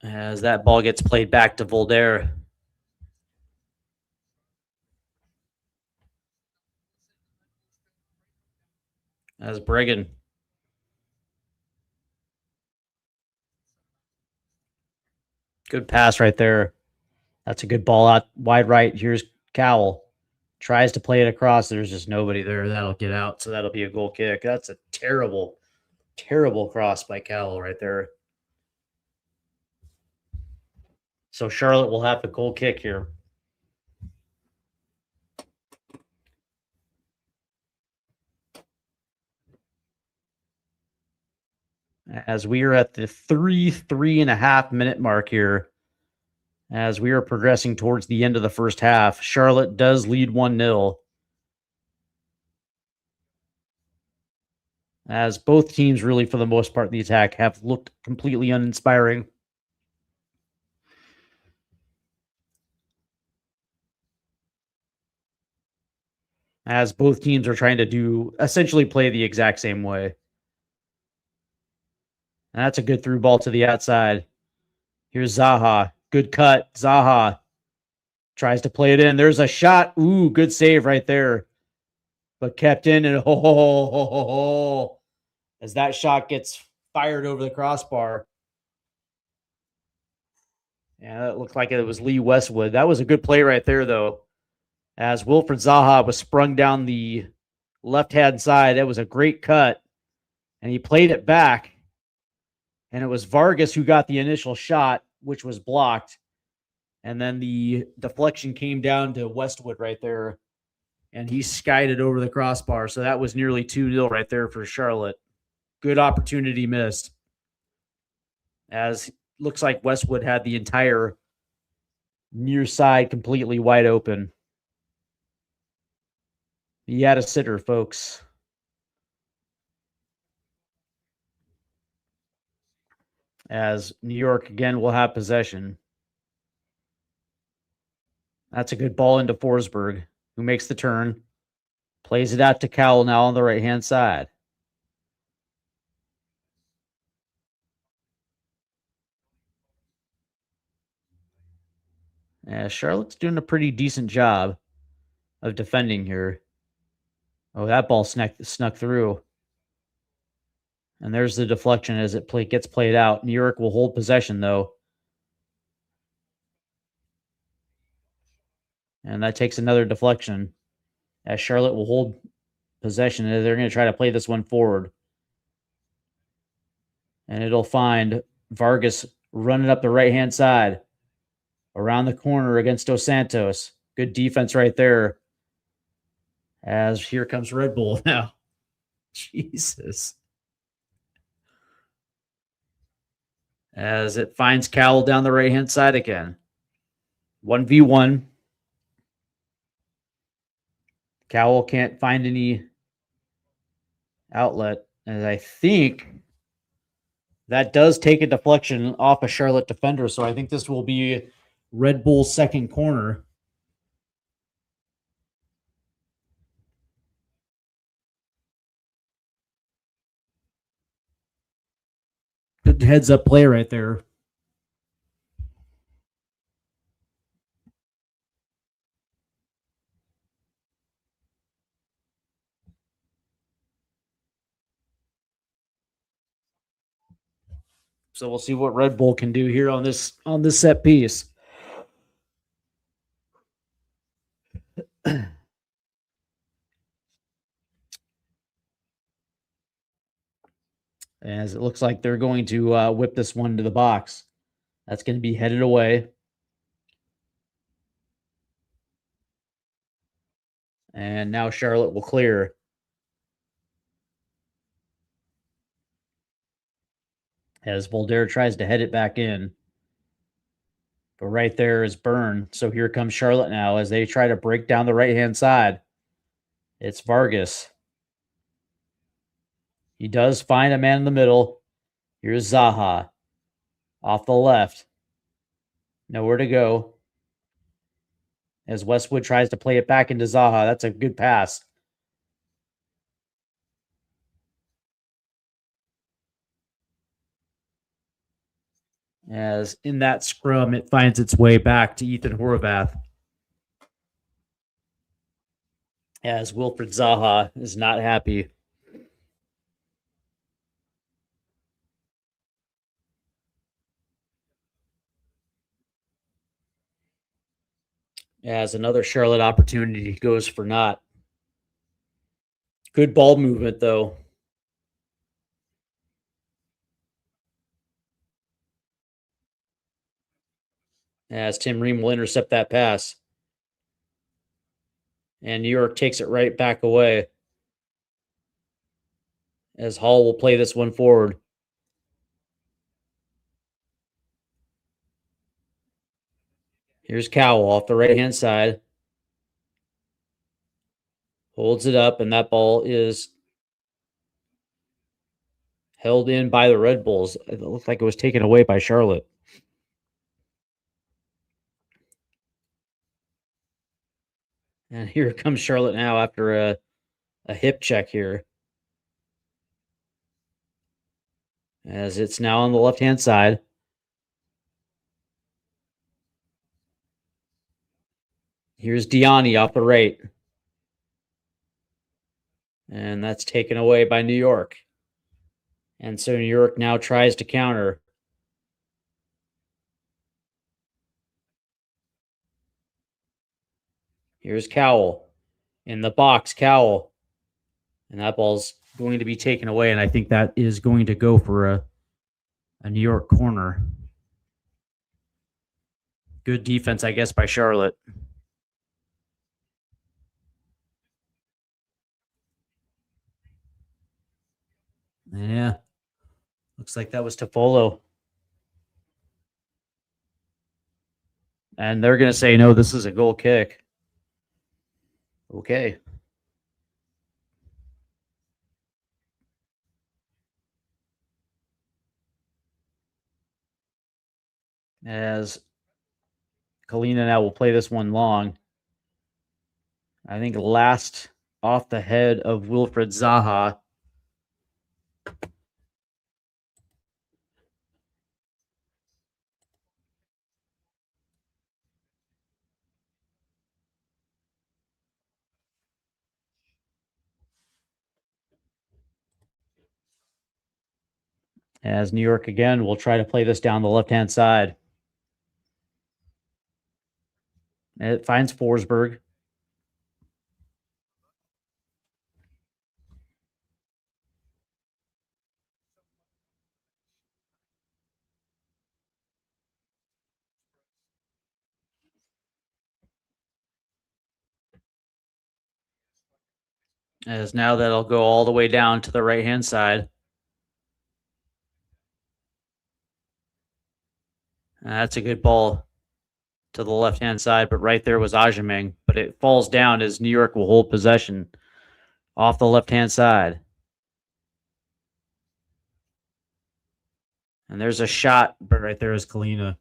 As that ball gets played back to Voltaire. As Bregan. Good pass right there. That's a good ball out wide right. Here's Cowell. Tries to play it across. There's just nobody there. That'll get out. So that'll be a goal kick. That's a terrible, terrible cross by Cowell right there. So Charlotte will have the goal kick here. As we are at the 3.5 minute mark here, as we are progressing towards the end of the first half, Charlotte does lead 1-0. As both teams really, for the most part in the attack, have looked completely uninspiring. As both teams are trying to essentially play the exact same way. And that's a good through ball to the outside. Here's Zaha. Good cut. Zaha tries to play it in. There's a shot. Ooh, good save right there. But kept in, and as that shot gets fired over the crossbar. Yeah, it looked like it was Lee Westwood. That was a good play right there, though. As Wilfred Zaha was sprung down the left-hand side. That was a great cut. And he played it back. And it was Vargas who got the initial shot, which was blocked. And then the deflection came down to Westwood right there. And he skied it over the crossbar. So that was nearly 2-0 right there for Charlotte. Good opportunity missed. As looks like Westwood had the entire Near side completely wide open. He had a sitter, folks. As New York again will have possession. That's a good ball into Forsberg, who makes the turn. Plays it out to Cowell now on the right-hand side. Charlotte's doing a pretty decent job of defending here. Oh, that ball snuck through. And there's the deflection as it gets played out. New York will hold possession, though. And that takes another deflection. As Charlotte will hold possession. They're going to try to play this one forward. And it'll find Vargas running up the right-hand side. Around the corner against Dos Santos. Good defense right there. As here comes Red Bull now. Jesus. As it finds Cowell down the right-hand side again. 1v1. Cowell can't find any outlet. And I think that does take a deflection off a Charlotte defender. So I think this will be Red Bull's second corner. Good heads up play right there. So we'll see what Red Bull can do here on this set piece. As it looks like they're going to whip this one to the box. That's going to be headed away. And now Charlotte will clear. As Voltaire tries to head it back in. But right there is Byrne. So here comes Charlotte now as they try to break down the right-hand side. It's Vargas. He does find a man in the middle. Here's Zaha. Off the left. Nowhere to go. As Westwood tries to play it back into Zaha. That's a good pass. As in that scrum, it finds its way back to Ethan Horvath. As Wilfred Zaha is not happy. As another Charlotte opportunity goes for naught. Good ball movement, though. As Tim Ream will intercept that pass. And New York takes it right back away. As Hall will play this one forward. Here's Cowell off the right-hand side. Holds it up, and that ball is held in by the Red Bulls. It looked like it was taken away by Charlotte. And here comes Charlotte now after a hip check here. As it's now on the left-hand side. Here's Diani off the right. And that's taken away by New York. And so New York now tries to counter. Here's Cowell. In the box, Cowell. And that ball's going to be taken away. And I think that is going to go for a New York corner. Good defense, I guess, by Charlotte. Yeah. Looks like that was Toffolo. And they're going to say, no, this is a goal kick. Okay. As Kalina now will play this one long. I think last off the head of Wilfred Zaha. As New York again will try to play this down the left-hand side. It finds Forsberg. As now that'll go all the way down to the right-hand side. That's a good ball to the left-hand side, but right there was Ajameng. But it falls down as New York will hold possession off the left-hand side. And there's a shot, but right there is Kalina.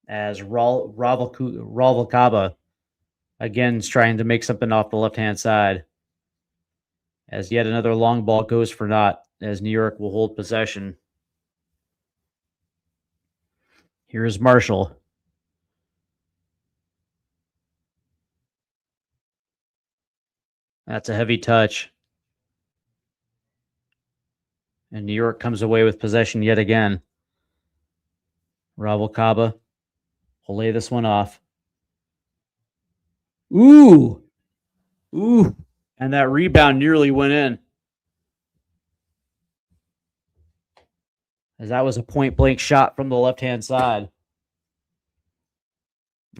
As Ravalkaba again is trying to make something off the left-hand side. As yet another long ball goes for naught, as New York will hold possession. Here is Marshall. That's a heavy touch. And New York comes away with possession yet again. Ravalkaba will lay this one off. Ooh! Ooh! And that rebound nearly went in. As that was a point-blank shot from the left-hand side.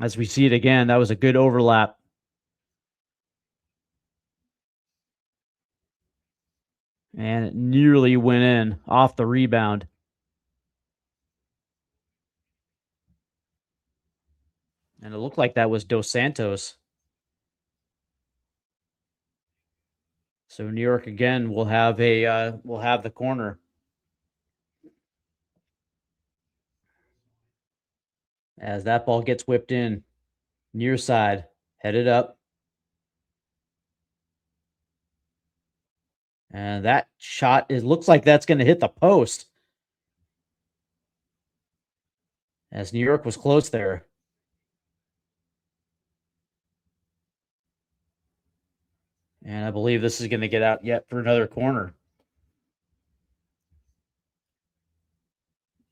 As we see it again, that was a good overlap. And it nearly went in off the rebound. And it looked like that was Dos Santos. So New York again will have the corner. As that ball gets whipped in, near side, headed up. And that shot, it looks like that's going to hit the post. As New York was close there. And I believe this is going to get out yet for another corner.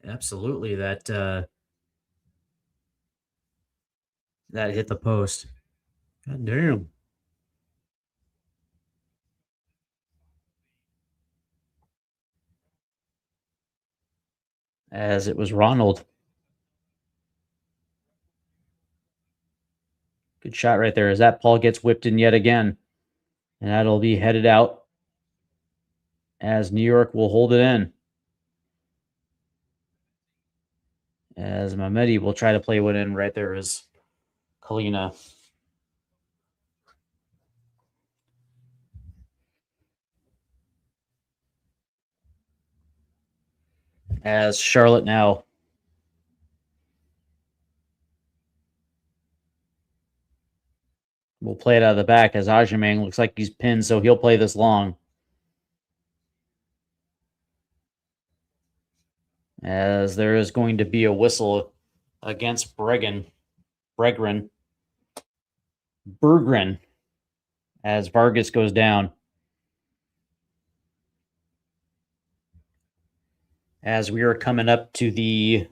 Absolutely, that hit the post. God damn. As it was Ronald. Good shot right there as that ball gets whipped in yet again. And that'll be headed out as New York will hold it in. As Mamedi will try to play one in. Right there is Kalina. As Charlotte now. We'll play it out of the back as Ajamang looks like he's pinned, so he'll play this long. As there is going to be a whistle against Berggren, as Vargas goes down. As we are coming up to the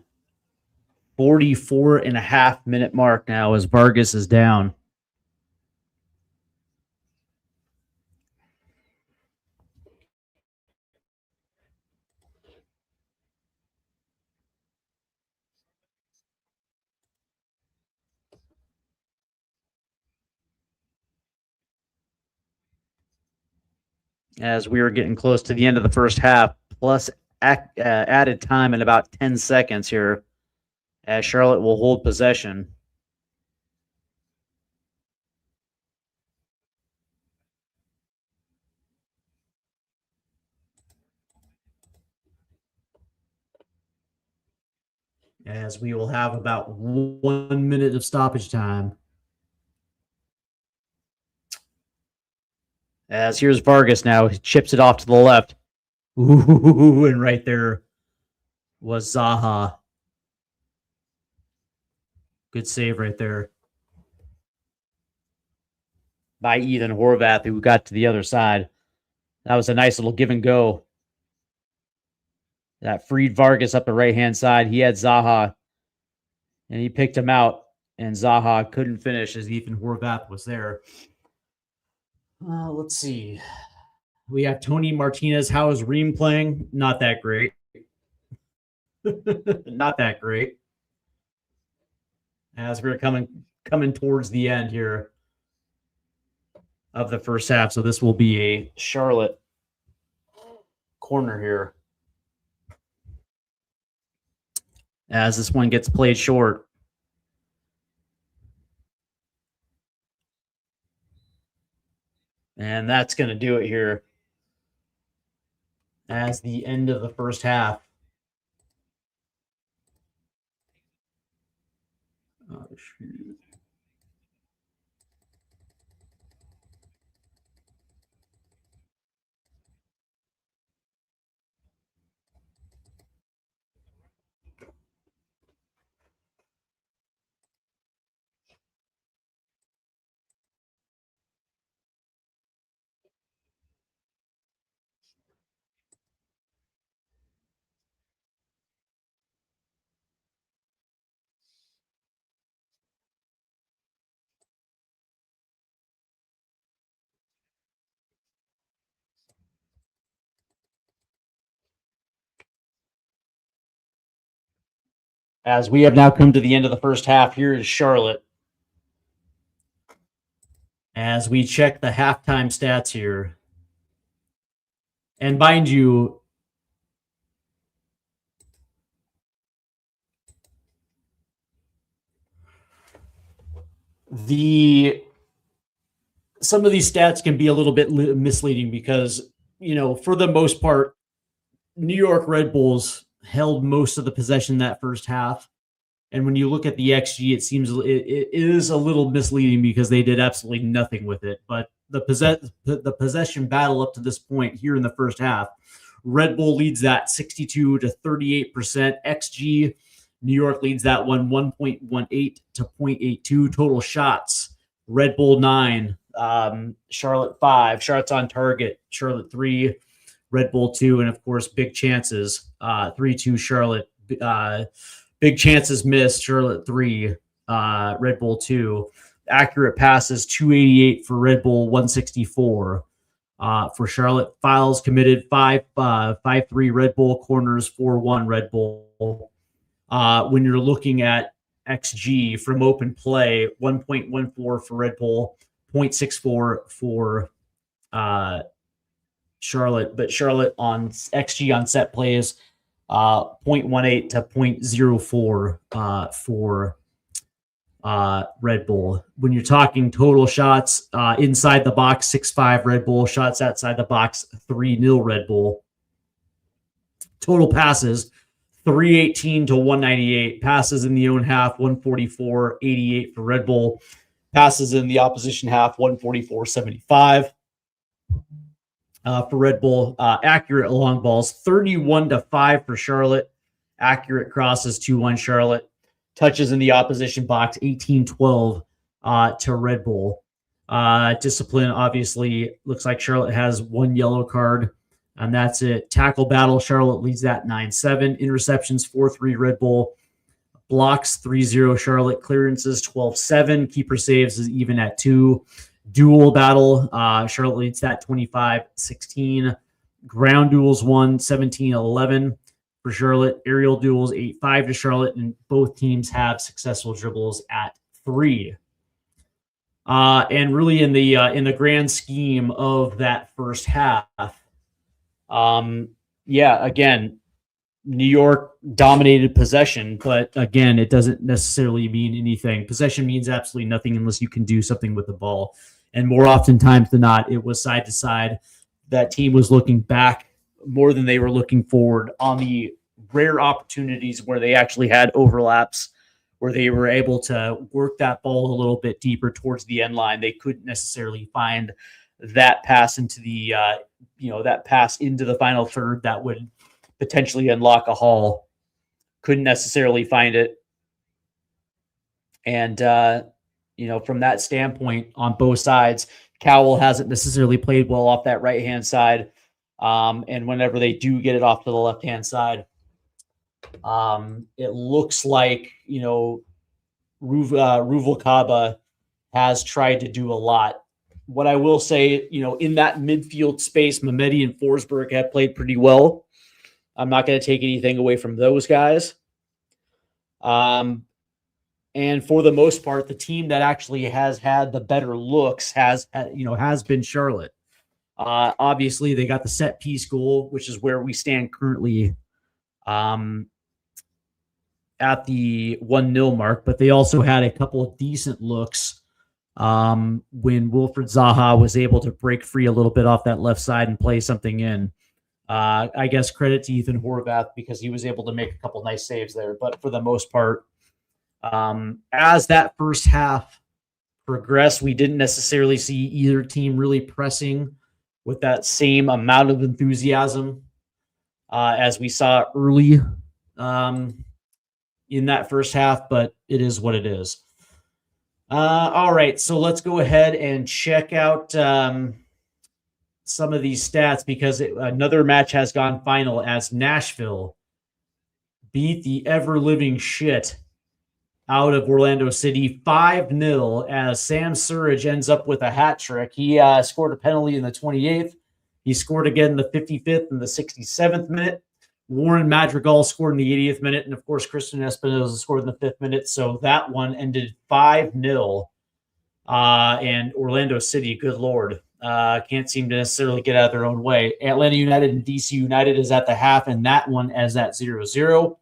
44.5-minute mark now as Vargas is down. As we are getting close to the end of the first half, plus added time in about 10 seconds here as Charlotte will hold possession. As we will have about 1 minute of stoppage time. As here's Vargas now. He chips it off to the left. Ooh, and right there was Zaha. Good save right there by Ethan Horvath, who got to the other side. That was a nice little give and go. That freed Vargas up the right-hand side. He had Zaha, and he picked him out, and Zaha couldn't finish as Ethan Horvath was there. Let's see. We have Tony Martinez. How is Ream playing? Not that great. Not that great. As we're coming towards the end here of the first half. So this will be a Charlotte corner here. As this one gets played short. And that's going to do it here as the end of the first half. Oh, shoot. As we have now come to the end of the first half, here is Charlotte. As we check the halftime stats here. And mind you, some of these stats can be a little bit misleading because, for the most part, New York Red Bulls held most of the possession that first half. And when you look at the XG, it seems it is a little misleading because they did absolutely nothing with it. But the possession battle up to this point here in the first half, Red Bull leads that 62 to 38% XG. New York leads that one 1.18 to 0.82 total shots. Red Bull 9, Charlotte 5, shots on target, Charlotte 3, Red Bull 2, and of course, big chances, 3-2 Charlotte. Big chances missed, Charlotte 3, Red Bull 2. Accurate passes, 288 for Red Bull, 164 for Charlotte. Fouls committed, 5-3 Red Bull. Corners, 4-1 Red Bull. When you're looking at XG from open play, 1.14 for Red Bull, 0.64 for Charlotte. But Charlotte on XG on set plays, 0.18 to 0.04 for Red Bull. When you're talking total shots inside the box, 6-5 Red Bull. Shots outside the box, 3-0 Red Bull. Total passes, 318 to 198. Passes in the own half, 144.88 for Red Bull. Passes in the opposition half, 144.75 for Red Bull. Accurate long balls, 31 to 5 for Charlotte. Accurate crosses, 2-1 Charlotte. Touches in the opposition box, 18-12 to Red Bull. Discipline, obviously, looks like Charlotte has one yellow card, and that's it. Tackle battle, Charlotte leads that 9-7. Interceptions, 4-3 Red Bull. Blocks, 3-0 Charlotte. Clearances, 12-7. Keeper saves is even at 2. Duel battle, Charlotte leads that 25-16. Ground duels, 17-11 for Charlotte. Aerial duels, 8-5 to Charlotte, and both teams have successful dribbles at 3. And really, in the grand scheme of that first half, again, New York dominated possession, but again, it doesn't necessarily mean anything. Possession means absolutely nothing unless you can do something with the ball. And more oftentimes than not, it was side to side. That team was looking back more than they were looking forward on the rare opportunities where they actually had overlaps, where they were able to work that ball a little bit deeper towards the end line. They couldn't necessarily find that pass into the, that pass into the final third that would potentially unlock a haul. Couldn't necessarily find it. And, from that standpoint on both sides, Cowell hasn't necessarily played well off that right-hand side. And whenever they do get it off to the left-hand side, it looks like, Ruvalcaba has tried to do a lot. What I will say, in that midfield space, Mehmeti and Forsberg have played pretty well. I'm not going to take anything away from those guys. And for the most part, the team that actually has had the better looks has been Charlotte. Obviously, they got the set piece goal, which is where we stand currently at the 1-0 mark. But they also had a couple of decent looks when Wilfred Zaha was able to break free a little bit off that left side and play something in. I guess credit to Ethan Horvath because he was able to make a couple nice saves there. But for the most part, as that first half progressed, we didn't necessarily see either team really pressing with that same amount of enthusiasm as we saw early in that first half, but it is what it is. All right, so let's go ahead and check out some of these stats because another match has gone final as Nashville beat the ever-living shit out of Orlando City 5-0 as Sam Surridge ends up with a hat trick. He scored a penalty in the 28th. He scored again in the 55th and the 67th minute. Warren Madrigal scored in the 80th minute. And, of course, Christian Espinoza scored in the 5th minute. So that one ended 5-0. And Orlando City, good Lord, can't seem to necessarily get out of their own way. Atlanta United and DC United is at the half, and that one is at 0-0.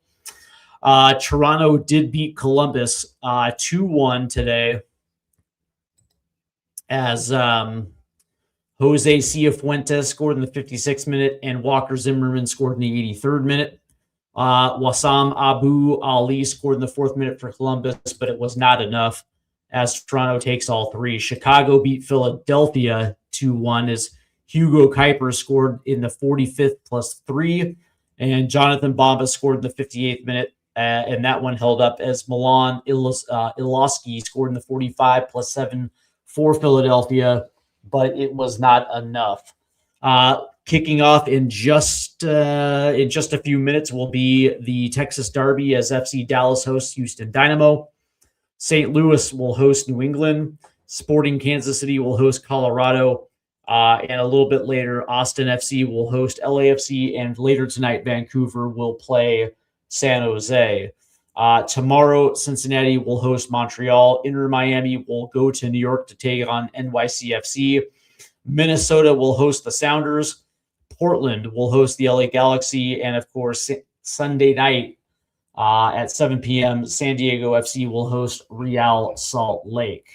Toronto did beat Columbus 2-1 today as Jose Cifuentes scored in the 56th minute and Walker Zimmerman scored in the 83rd minute. Wassam Abu Ali scored in the 4th minute for Columbus, but it was not enough as Toronto takes all three. Chicago beat Philadelphia 2-1 as Hugo Kuiper scored in the 45th +3, and Jonathan Bomba scored in the 58th minute. And that one held up as Milan Iloski scored in the 45 +7 for Philadelphia, but it was not enough. Kicking off in just a few minutes will be the Texas Derby as FC Dallas hosts Houston Dynamo. St. Louis will host New England. Sporting Kansas City will host Colorado. And a little bit later, Austin FC will host LAFC. And later tonight, Vancouver will play San Jose. Tomorrow, Cincinnati will host Montreal. Inter Miami will go to New York to take on NYCFC. Minnesota will host the Sounders. Portland will host the LA Galaxy. And, of course, Sunday night at 7 p.m., San Diego FC will host Real Salt Lake.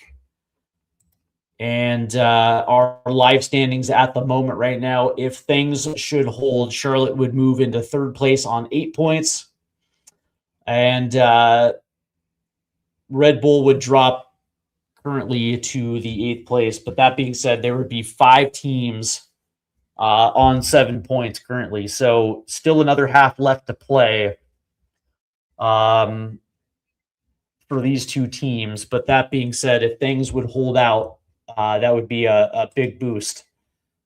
And our live standings at the moment right now, if things should hold, Charlotte would move into 3rd place on 8 points. And Red Bull would drop currently to the 8th place. But that being said, there would be 5 teams on 7 points currently. So still another half left to play for these 2 teams. But that being said, if things would hold out, that would be a big boost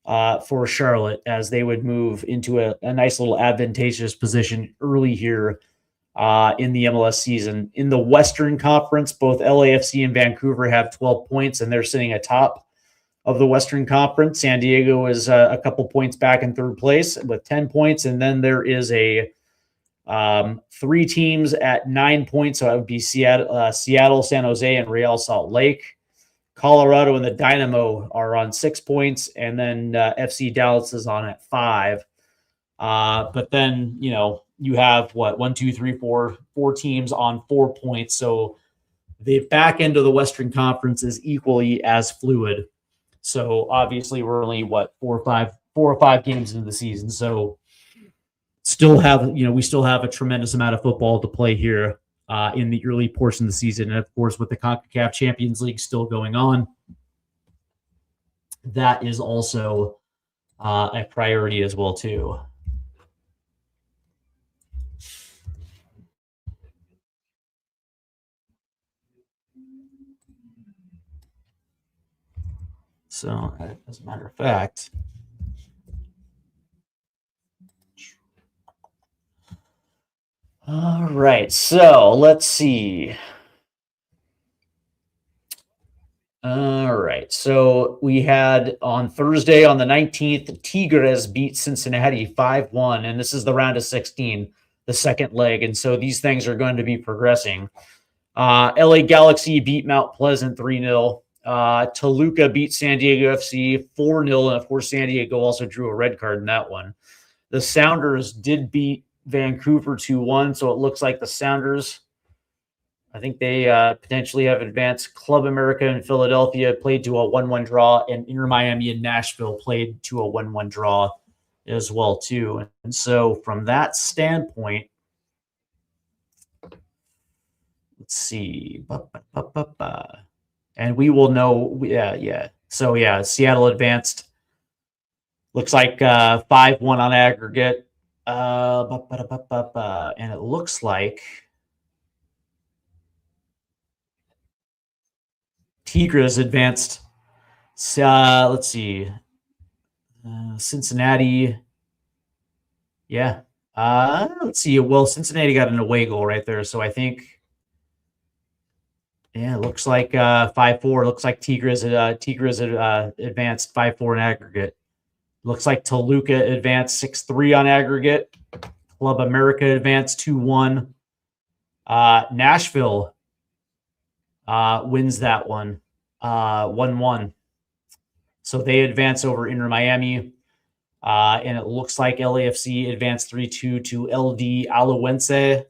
for Charlotte as they would move into a nice little advantageous position early here in the MLS season. In the Western Conference, both LAFC and Vancouver have 12 points, and they're sitting atop of the Western Conference. San Diego is a couple points back in 3rd place with 10 points, and then there is 3 teams at 9 points, so that would be Seattle, San Jose, and Real Salt Lake. Colorado and the Dynamo are on 6 points, and then FC Dallas is on at 5. But then, you have what, 4 teams on 4 points. So the back end of the Western Conference is equally as fluid. So obviously we're only what, 4 or 5 games into the season. So we still have a tremendous amount of football to play here in the early portion of the season. And of course, with the CONCACAF Champions League still going on, that is also a priority as well too. So, as a matter of fact, all right. So let's see. All right. So we had on Thursday on the 19th, Tigres beat Cincinnati 5-1, and this is the round of 16, the second leg. And so these things are going to be progressing. LA Galaxy beat Mount Pleasant 3-0. Toluca beat San Diego FC 4-0. And of course, San Diego also drew a red card in that one. The Sounders did beat Vancouver 2-1. So it looks like the Sounders, I think they potentially have advanced. Club America and Philadelphia played to a 1-1 draw, and Inter Miami and Nashville played to a 1-1 draw as well too. And so from that standpoint, let's see. And we will know. Yeah. So, yeah, Seattle advanced. Looks like 5-1 on aggregate. And it looks like Tigres advanced. Let's see. Cincinnati. Yeah. Let's see. Well, Cincinnati got an away goal right there. So I think, yeah, it looks like 5-4. Looks like Tigres advanced 5-4 in aggregate. Looks like Toluca advanced 6-3 on aggregate. Club America advanced 2-1. Nashville wins that one 1-1. So they advance over Inter Miami. And it looks like LAFC advanced 3-2 to LD Aluense.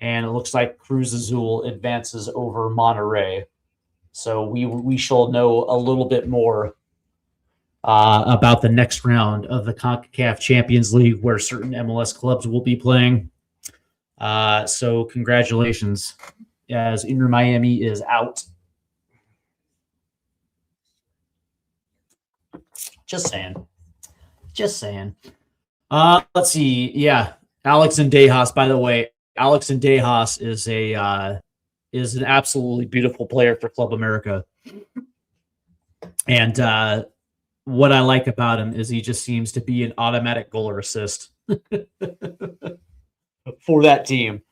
And it looks like Cruz Azul advances over Monterrey. So we shall know a little bit more about the next round of the CONCACAF Champions League, where certain MLS clubs will be playing. So congratulations, as Inter Miami is out. Just saying. Let's see. Yeah, Alex Indejas, by the way. Alex Indejas is an absolutely beautiful player for Club America. And what I like about him is he just seems to be an automatic goal or assist for that team.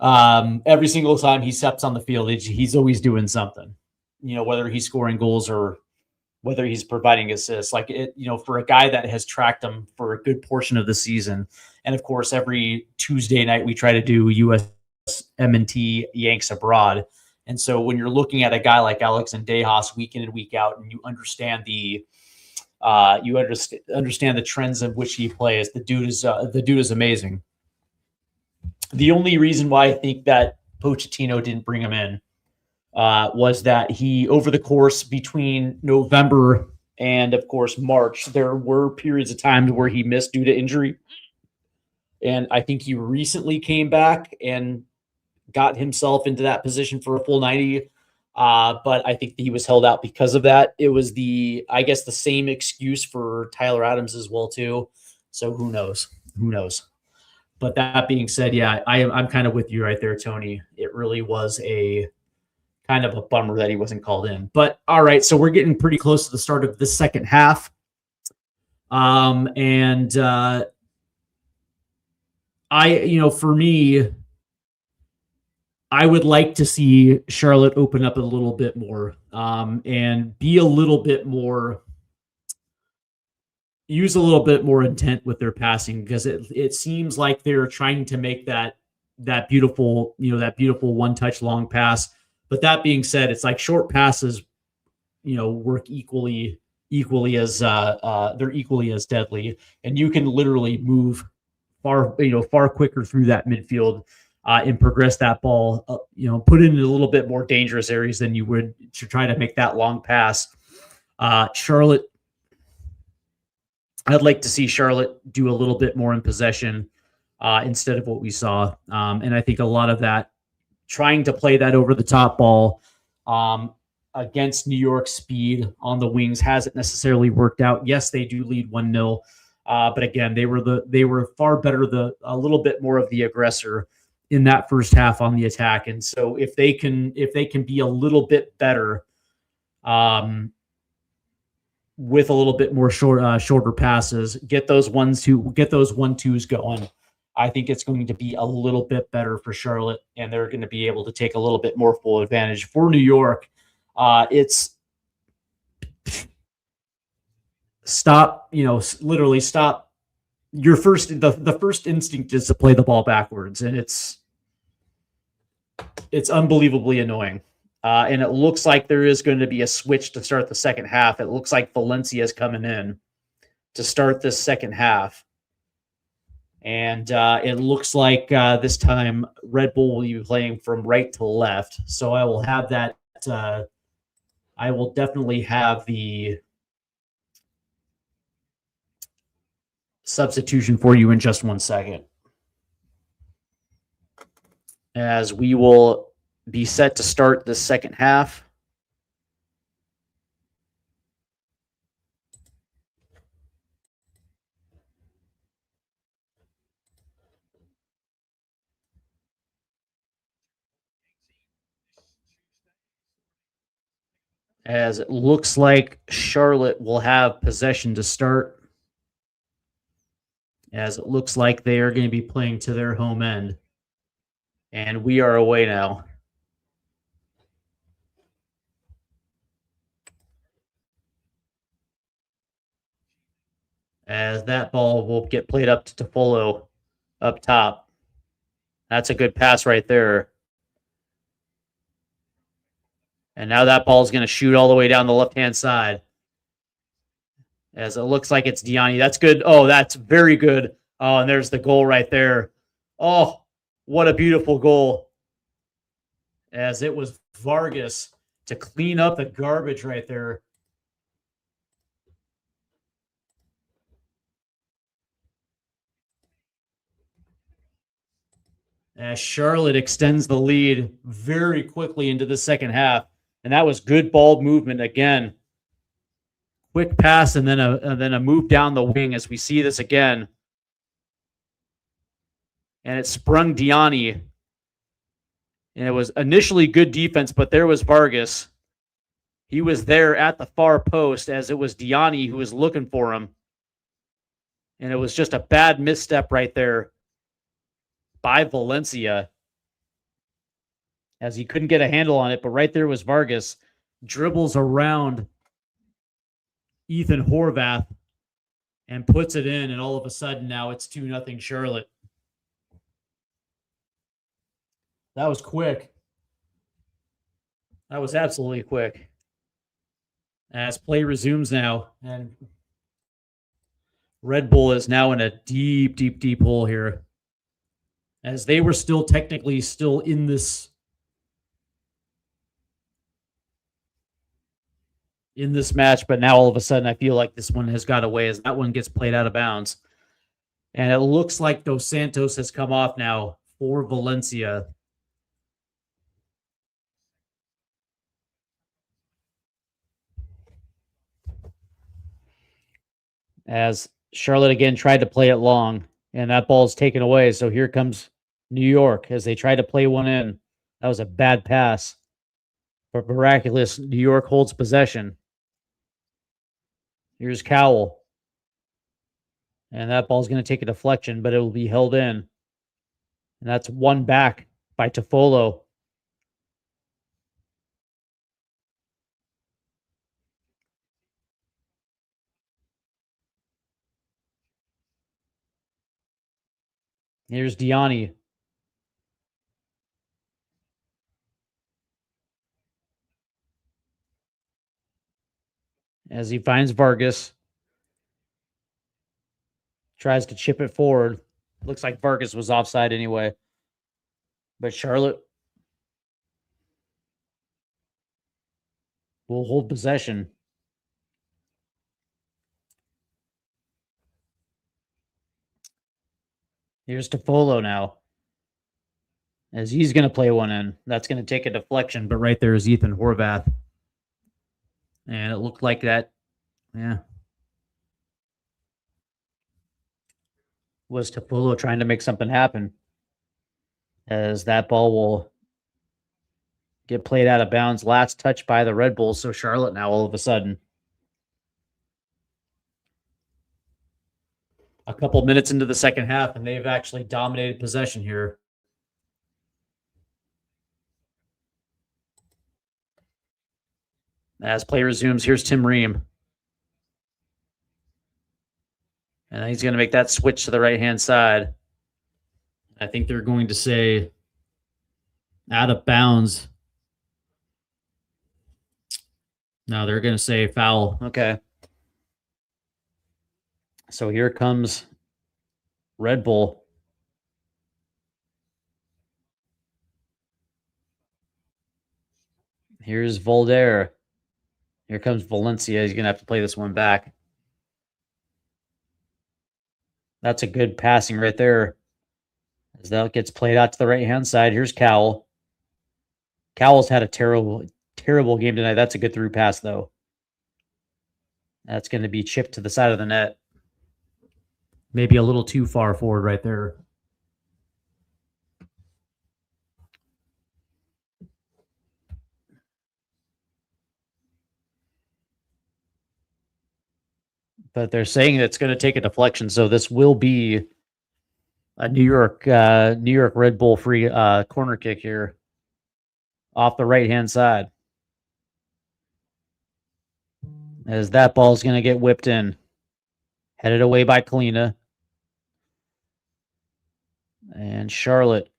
Every single time he steps on the field, he's always doing something, whether he's scoring goals or whether he's providing assists. Like, for a guy that has tracked him for a good portion of the season. And of course, every Tuesday night we try to do USMNT Yanks Abroad. And so when you're looking at a guy like Alex Indejas week in and week out, and you understand the trends of which he plays, the dude is amazing. The only reason why I think that Pochettino didn't bring him in was that he, over the course between November and of course March, there were periods of time where he missed due to injury. And I think he recently came back and got himself into that position for a full 90. But I think he was held out because of that. It was the same excuse for Tyler Adams as well too. So who knows? But that being said, yeah, I'm kind of with you right there, Tony. It really was a kind of a bummer that he wasn't called in. But all right, so we're getting pretty close to the start of the second half. For me, I would like to see Charlotte open up a little bit more and be a little bit more, use a little bit more intent with their passing, because it seems like they're trying to make that beautiful one-touch long pass. But that being said, it's like short passes, work equally as they're equally as deadly, and you can literally move far quicker through that midfield and progress that ball, put it in a little bit more dangerous areas than you would to try to make that long pass. Charlotte, I'd like to see Charlotte do a little bit more in possession instead of what we saw. And I think a lot of that, trying to play that over the top ball against New York's speed on the wings hasn't necessarily worked out. Yes, they do lead 1-0. But again, they were far better, a little bit more of the aggressor in that first half on the attack. And so if they can be a little bit better with a little bit more shorter passes, get those 1-2s going, I think it's going to be a little bit better for Charlotte, and they're going to be able to take a little bit more full advantage. For New York, it's literally stop. The first instinct is to play the ball backwards, and it's unbelievably annoying. And it looks like there is going to be a switch to start the second half. It looks like Valencia is coming in to start this second half. And it looks like this time Red Bull will be playing from right to left. So I will have that. I will definitely have the substitution for you in just 1 second, as we will be set to start the second half. As it looks like Charlotte will have possession to start, as it looks like they are going to be playing to their home end. And we are away now. As that ball will get played up to Toffolo up top. That's a good pass right there. And now that ball is going to shoot all the way down the left-hand side. As it looks like it's Diani. That's good. Oh, that's very good. Oh, and there's the goal right there. Oh, what a beautiful goal. As it was Vargas to clean up the garbage right there. As Charlotte extends the lead very quickly into the second half. And that was good ball movement again. Quick pass and then a move down the wing as we see this again. And it sprung Diani. And it was initially good defense, but there was Vargas. He was there at the far post, as it was Diani who was looking for him. And it was just a bad misstep right there by Valencia, as he couldn't get a handle on it. But right there was Vargas. Dribbles around Ethan Horvath and puts it in. And all of a sudden now it's 2-0 Charlotte. That was quick. That was absolutely quick. As play resumes now, and Red Bull is now in a deep, deep, deep hole here, as they were still technically still in this match, but now all of a sudden I feel like this one has got away, as that one gets played out of bounds. And it looks like Dos Santos has come off now for Valencia. As Charlotte again tried to play it long, and that ball's taken away. So here comes New York as they try to play one in. That was a bad pass. But miraculous, New York holds possession. Here's Cowell. And that ball's going to take a deflection, but it will be held in. And that's one back by Toffolo. Here's Diani. As he finds Vargas. Tries to chip it forward. Looks like Vargas was offside anyway. But Charlotte will hold possession. Here's Toffolo now. As he's going to play one in. That's going to take a deflection, but right there is Ethan Horvath. And it looked like that, yeah, was Toffolo trying to make something happen. As that ball will get played out of bounds. Last touch by the Red Bulls. So Charlotte now all of a sudden. A couple minutes into the second half, and they've actually dominated possession here. As play resumes, here's Tim Ream. And he's going to make that switch to the right-hand side. I think they're going to say out of bounds. No, they're going to say foul. Okay. So here comes Red Bull. Here's Volder. Here comes Valencia. He's going to have to play this one back. That's a good passing right there. As that gets played out to the right-hand side. Here's Cowell. Cowell's had a terrible game tonight. That's a good through pass, though. That's going to be chipped to the side of the net. Maybe a little too far forward right there. But they're saying it's going to take a deflection, so this will be a New York Red Bull free corner kick here off the right-hand side. As that ball's going to get whipped in. Headed away by Kalina. And Charlotte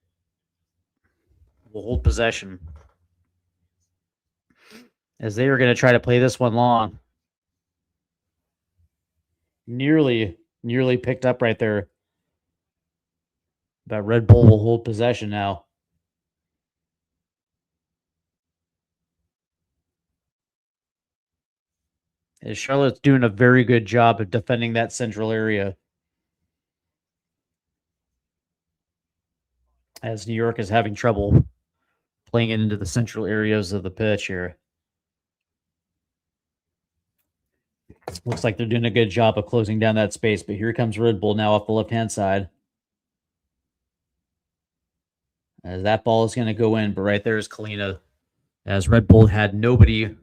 will hold possession. As they are going to try to play this one long. Nearly picked up right there. But Red Bull will hold possession now. As Charlotte's doing a very good job of defending that central area. As New York is having trouble playing it into the central areas of the pitch here. Looks like they're doing a good job of closing down that space, but here comes Red Bull now off the left-hand side. As that ball is going to go in, but right there is Kalina. As Red Bull had nobody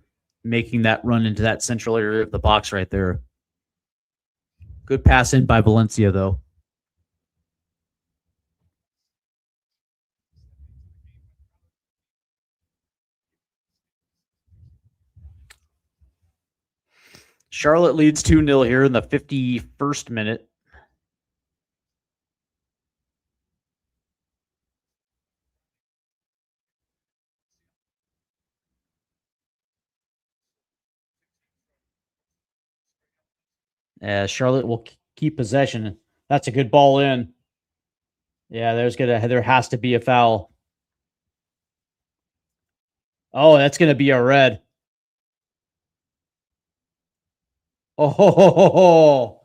making that run into that central area of the box right there. Good pass in by Valencia, though. Charlotte leads 2-0 here in the 51st minute. As Charlotte will keep possession. That's a good ball in. Yeah, there has to be a foul. Oh, that's going to be a red. Oh,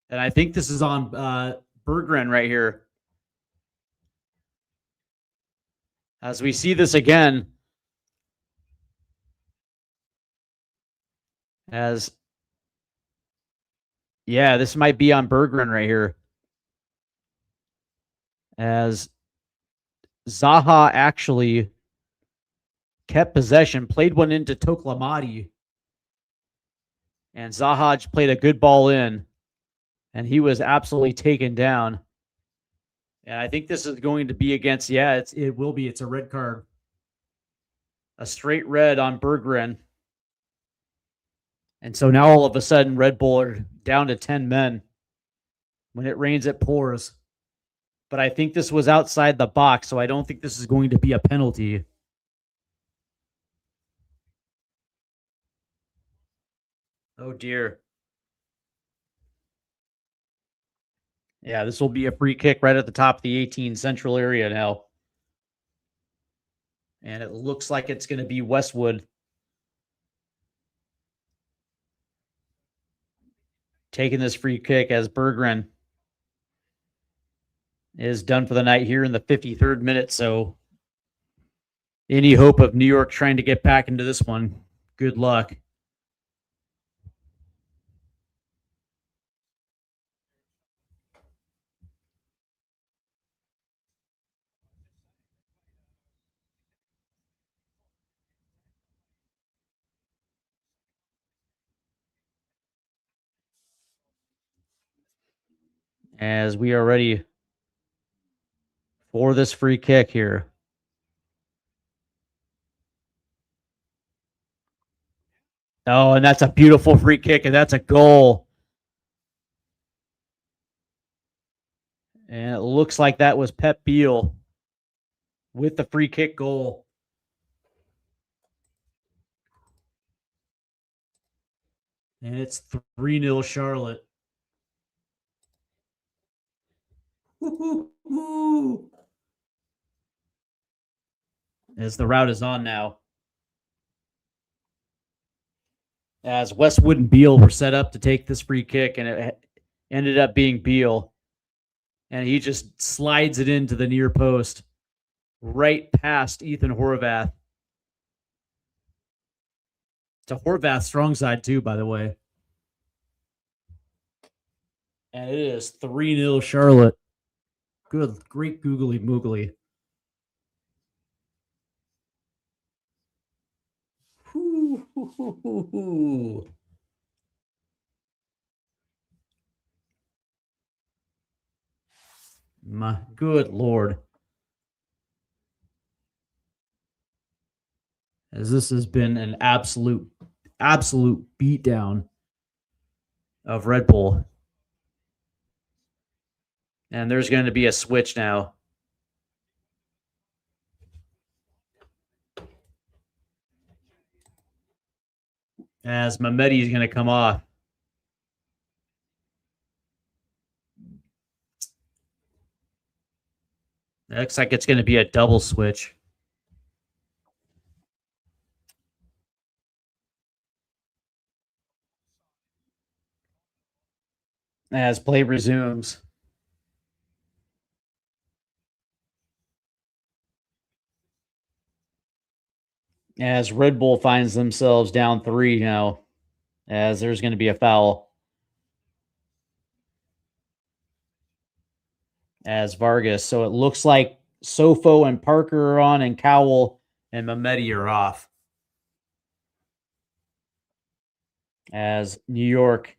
and I think this is on Berggren right here. As we see this again, this might be on Berggren right here. As Zaha actually kept possession, played one into Toklamati. And Zaha played a good ball in. And he was absolutely taken down. And I think this is going to be against, it will be. It's a red card. A straight red on Berggren. And so now all of a sudden, Red Bull are down to 10 men. When it rains, it pours. But I think this was outside the box, so I don't think this is going to be a penalty. Oh, dear. Yeah, this will be a free kick right at the top of the 18 central area now. And it looks like it's going to be Westwood taking this free kick as Berggren is done for the night here in the 53rd minute. So any hope of New York trying to get back into this one, good luck. As we are ready for this free kick here. Oh, and that's a beautiful free kick, and that's a goal. And it looks like that was Pep Beal with the free kick goal. And it's 3-0 Charlotte. Woo-hoo-hoo. As the route is on now. As Westwood and Beal were set up to take this free kick, and it ended up being Beal. And he just slides it into the near post, right past Ethan Horvath. It's a Horvath strong side too, by the way. And it is 3-0 Charlotte. Good, great googly moogly. My good Lord. As this has been an absolute beatdown of Red Bull. And there's going to be a switch now. As Mehmeti is going to come off. Looks like it's going to be a double switch. As play resumes. As Red Bull finds themselves down 3 now. As there's going to be a foul. As Vargas. So it looks like Sofo and Parker are on, and Cowell and Mehmeti are off. As New York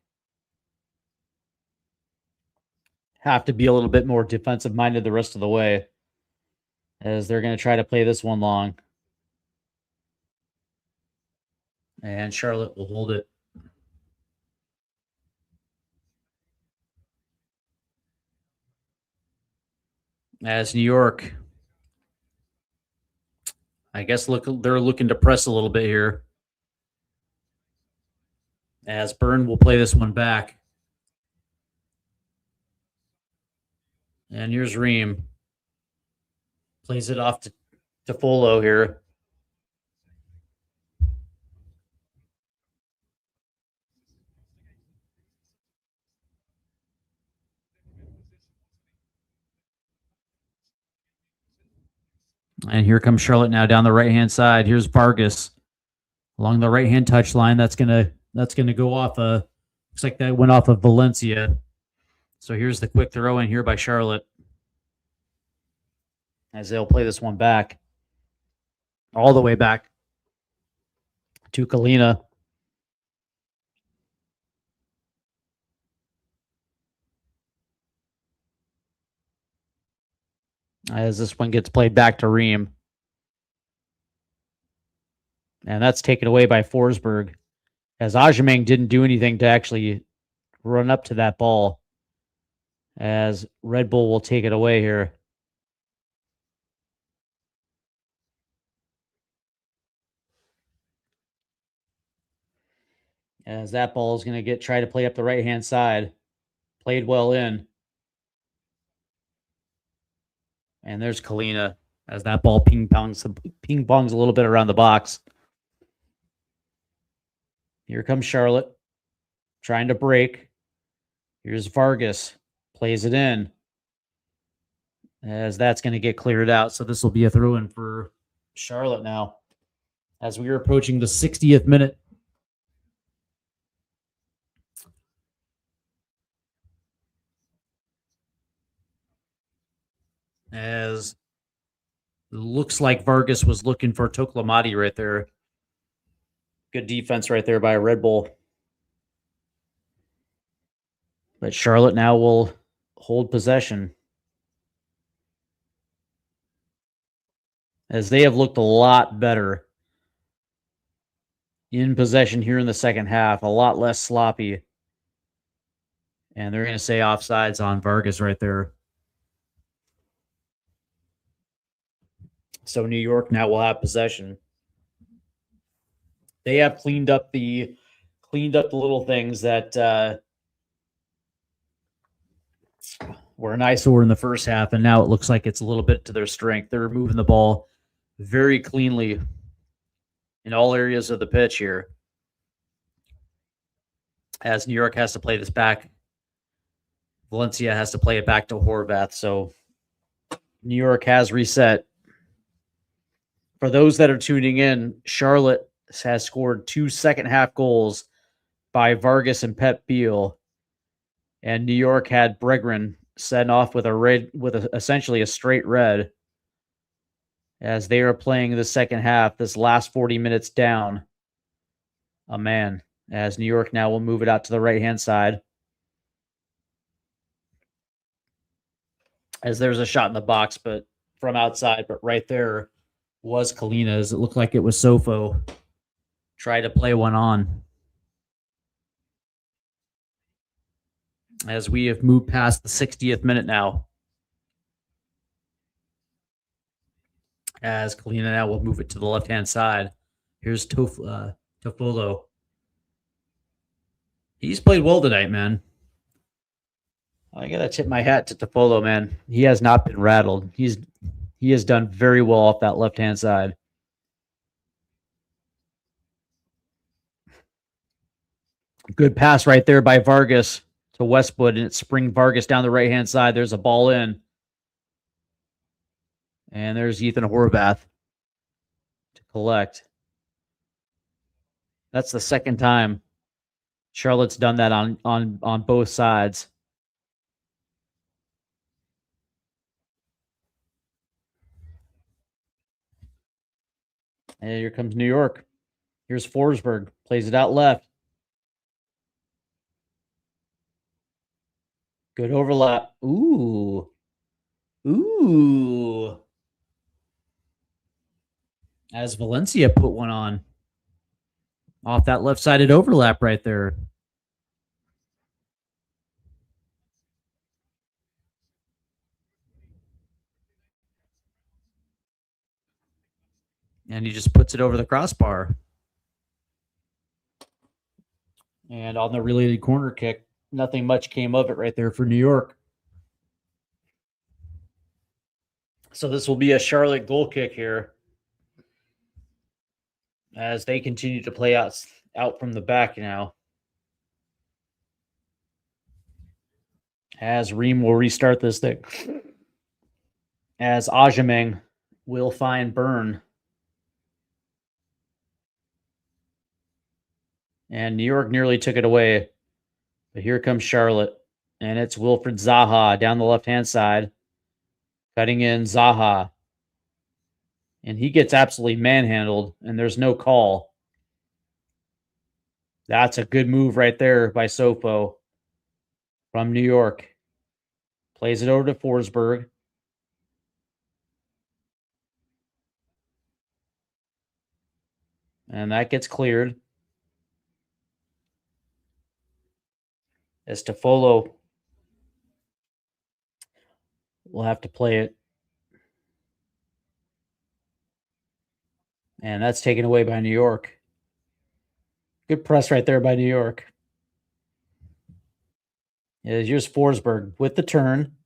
have to be a little bit more defensive minded the rest of the way, as they're going to try to play this one long. And Charlotte will hold it. As New York, I guess they're looking to press a little bit here. As Byrne will play this one back. And here's Ream. Plays it off to Folo here. And here comes Charlotte now down the right-hand side. Here's Vargas along the right-hand touch line. That's gonna go off looks like that went off of Valencia. So here's the quick throw in here by Charlotte. As they'll play this one back. All the way back to Kalina. As this one gets played back to Ream. And that's taken away by Forsberg. As Ajamang didn't do anything to actually run up to that ball. As Red Bull will take it away here. As that ball is going to try to play up the right-hand side. Played well in. And there's Kalina as that ball ping-pongs a little bit around the box. Here comes Charlotte trying to break. Here's Vargas. Plays it in. As that's going to get cleared out. So this will be a throw-in for Charlotte now. As we are approaching the 60th minute. As it looks like Vargas was looking for Toklamati right there. Good defense right there by Red Bull. But Charlotte now will hold possession. As they have looked a lot better in possession here in the second half. A lot less sloppy. And they're going to say offsides on Vargas right there. So New York now will have possession. They have cleaned up the little things that were an eyesore in the first half, and now it looks like it's a little bit to their strength. They're moving the ball very cleanly in all areas of the pitch here. As New York has to play this back, Valencia has to play it back to Horvath. So New York has reset. For those that are tuning in, Charlotte has scored 2 second-half goals by Vargas and Pep Biel, and New York had Bregren sent off with essentially a straight red, as they are playing the second half. This last 40 minutes down a man, as New York now will move it out to the right-hand side. As there's a shot in the box, but from outside, but right there was Kalina's. It looked like it was Sofo. Try to play one on. As we have moved past the 60th minute now. As Kalina now will move it to the left-hand side. Here's Toffolo. He's played well tonight, man. I got to tip my hat to Toffolo, man. He has not been rattled. He has done very well off that left-hand side. Good pass right there by Vargas to Westwood, and it's spring Vargas down the right-hand side. There's a ball in. And there's Ethan Horvath to collect. That's the second time Charlotte's done that on both sides. And here comes New York. Here's Forsberg. Plays it out left. Good overlap. Ooh. As Valencia put one on. Off that left-sided overlap right there. And he just puts it over the crossbar. And on the related corner kick, nothing much came of it right there for New York. So this will be a Charlotte goal kick here, as they continue to play out from the back now. As Ream will restart this thing. As Ajameng will find Byrne. And New York nearly took it away. But here comes Charlotte. And it's Wilfred Zaha down the left-hand side. Cutting in Zaha. And he gets absolutely manhandled. And there's no call. That's a good move right there by Sofo. From New York. Plays it over to Forsberg. And that gets cleared. As Toffolo will have to play it. And that's taken away by New York. Good press right there by New York. Here's Forsberg with the turn.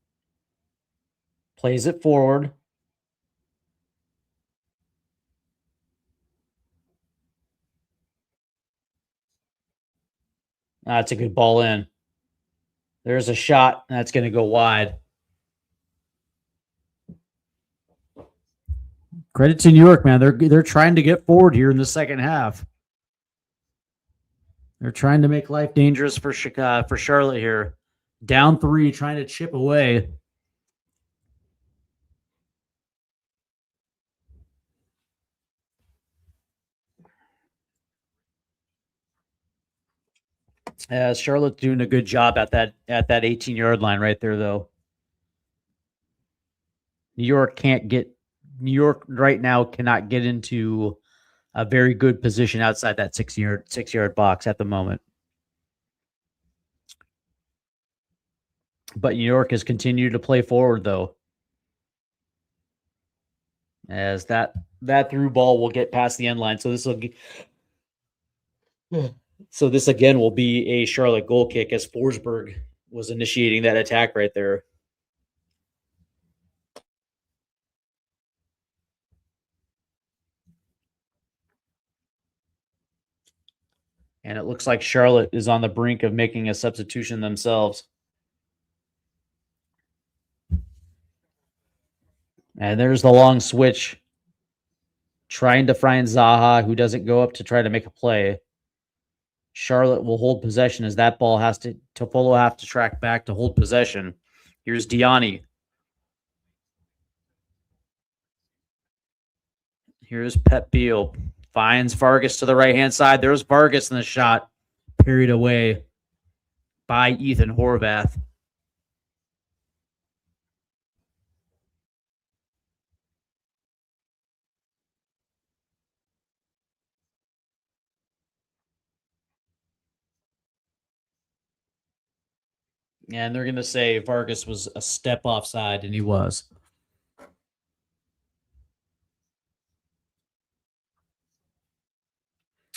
Plays it forward. That's a good ball in. There's a shot. That's going to go wide. Credit to New York, man. They're trying to get forward here in the second half. They're trying to make life dangerous for Charlotte here. Down 3, trying to chip away. Charlotte's doing a good job at that 18-yard line right there, though. New York right now cannot get into a very good position outside that 6-yard box at the moment. But New York has continued to play forward, though. As that through ball will get past the end line. So this again will be a Charlotte goal kick, as Forsberg was initiating that attack right there. And it looks like Charlotte is on the brink of making a substitution themselves. And there's the long switch. Trying to find Zaha, who doesn't go up to try to make a play. Charlotte will hold possession as that ball has to Toffolo have to track back to hold possession. Here's Diani. Here's Pep Beal. Finds Vargas to the right-hand side. There's Vargas in the shot. Parried away by Ethan Horvath. And they're going to say Vargas was a step offside, and he was.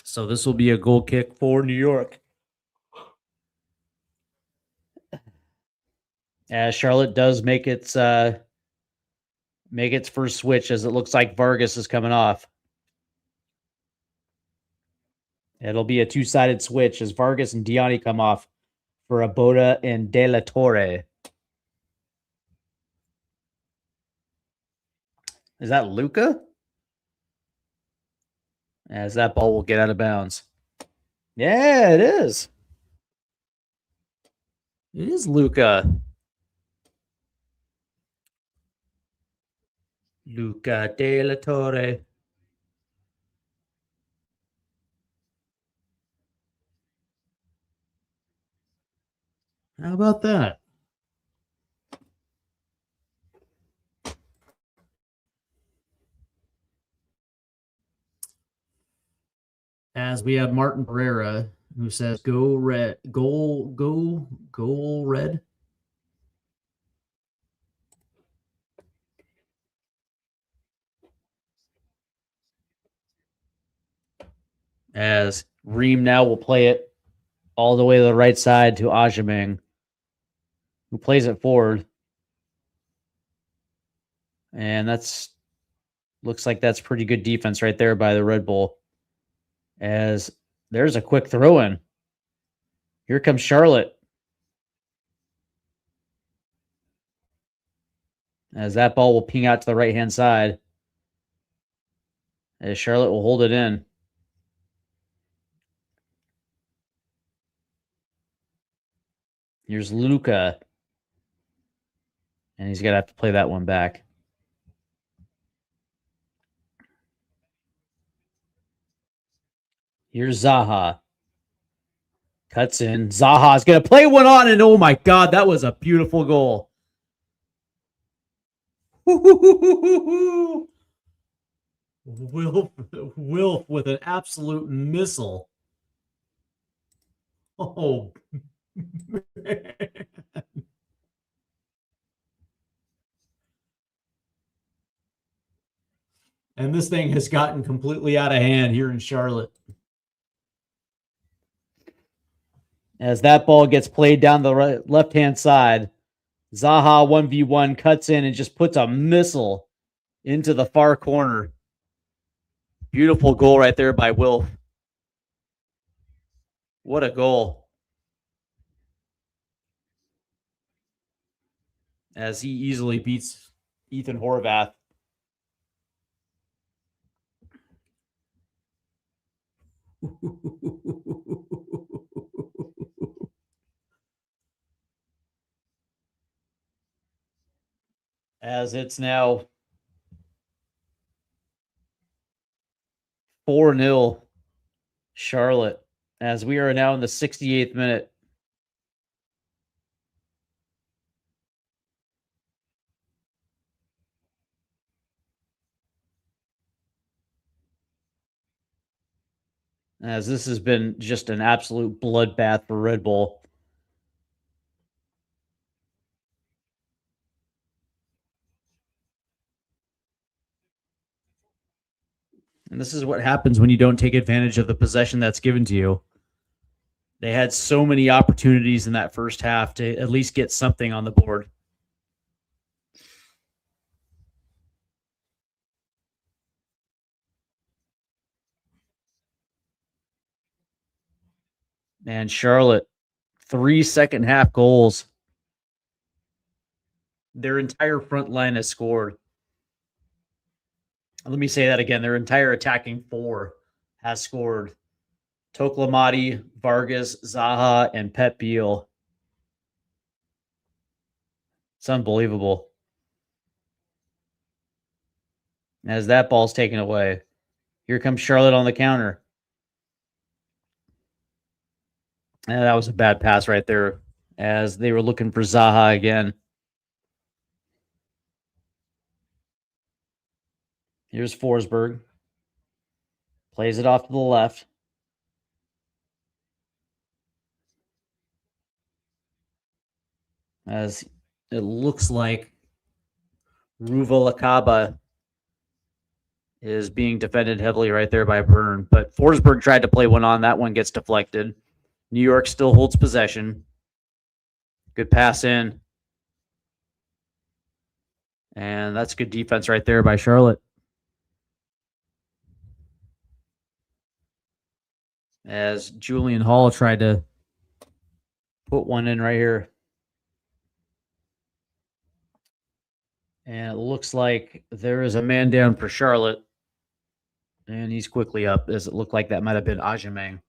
So this will be a goal kick for New York. As Charlotte does make its first switch, as it looks like Vargas is coming off. It'll be a two-sided switch as Vargas and Diani come off for Aboda and De La Torre. Is that Luca? As that ball will get out of bounds. Yeah, it is. It is Luca. Luca De La Torre. How about that? As we have Martin Pereira, who says, "Go red, goal red." As Ream now will play it all the way to the right side to Ajaming, who plays it forward. And looks like that's pretty good defense right there by the Red Bull. As there's a quick throw in. Here comes Charlotte. As that ball will ping out to the right-hand side. As Charlotte will hold it in. Here's Luca. And he's going to have to play that one back. Here's Zaha. Cuts in. Zaha's going to play one on, and oh my God, that was a beautiful goal. Wilf with an absolute missile. Oh, man. And this thing has gotten completely out of hand here in Charlotte. As that ball gets played down the left-hand side, Zaha 1v1 cuts in and just puts a missile into the far corner. Beautiful goal right there by Wilf. What a goal. As he easily beats Ethan Horvath. As it's now 4-0 Charlotte, as we are now in the 68th minute. As this has been just an absolute bloodbath for Red Bull. And this is what happens when you don't take advantage of the possession that's given to you. They had so many opportunities in that first half to at least get something on the board. And Charlotte, 3 second half goals. Their entire front line has scored. Let me say that again. Their entire attacking four has scored. Toklamati, Vargas, Zaha, and Pep Biel. It's unbelievable. As that ball's taken away, here comes Charlotte on the counter. And that was a bad pass right there, as they were looking for Zaha again. Here's Forsberg. Plays it off to the left. As it looks like Ruvalakaba is being defended heavily right there by Byrne. But Forsberg tried to play one on. That one gets deflected. New York still holds possession. Good pass in. And that's good defense right there by Charlotte. As Julian Hall tried to put one in right here. And it looks like there is a man down for Charlotte. And he's quickly up, as it looked like that might have been Ajamang.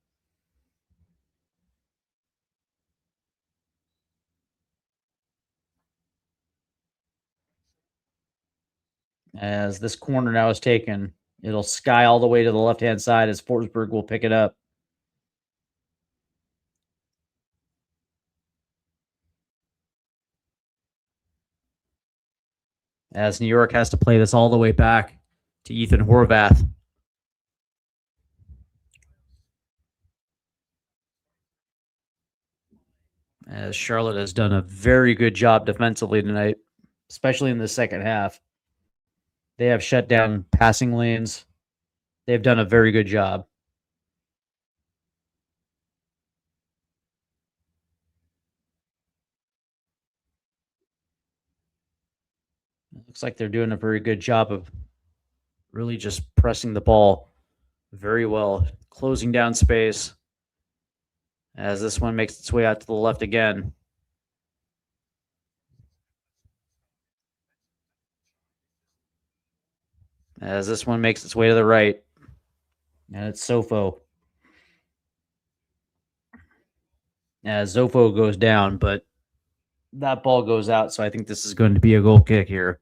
As this corner now is taken, it'll sky all the way to the left-hand side as Forsberg will pick it up. As New York has to play this all the way back to Ethan Horvath. As Charlotte has done a very good job defensively tonight, especially in the second half. They have shut down passing lanes. They've done a very good job. It looks like they're doing a very good job of really just pressing the ball very well, closing down space. As this one makes its way out to the left again. As this one makes its way to the right. And it's Sofo. As Zofo goes down, but that ball goes out, so I think this is going to be a goal kick here.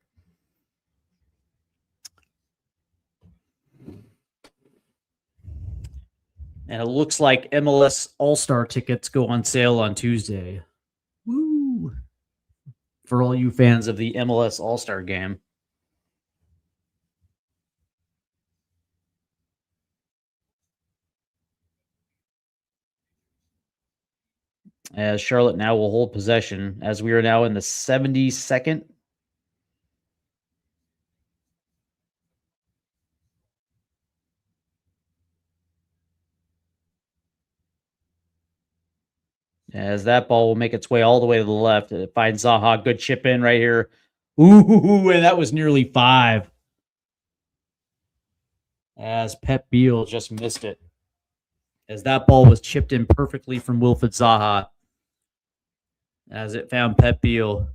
And it looks like MLS All-Star tickets go on sale on Tuesday. Woo! For all you fans of the MLS All-Star game. As Charlotte now will hold possession, as we are now in the 72nd. As that ball will make its way all the way to the left. It finds Zaha. Good chip in right here. Ooh, and that was nearly 5. As Pep Biel just missed it. As that ball was chipped in perfectly from Wilfried Zaha. As it found Pep Biel.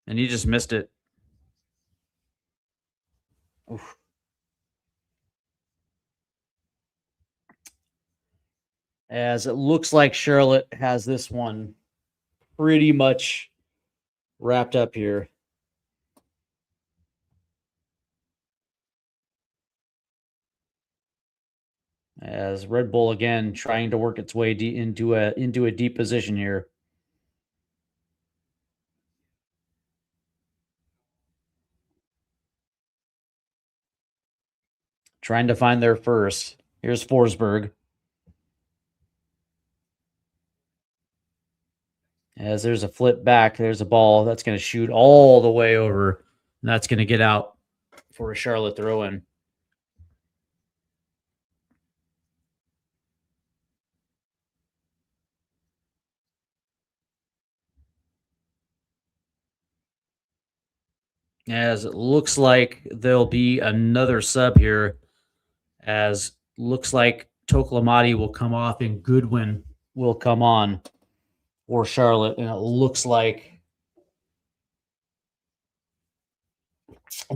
And he just missed it. Oof. As it looks like Charlotte has this one pretty much wrapped up here. As Red Bull again trying to work its way into a deep position here. Trying to find their first. Here's Forsberg. As there's a flip back, there's a ball that's going to shoot all the way over. And that's going to get out for a Charlotte throw in. As it looks like there'll be another sub here. As looks like Toklamati will come off and Goodwin will come on for Charlotte. And it looks like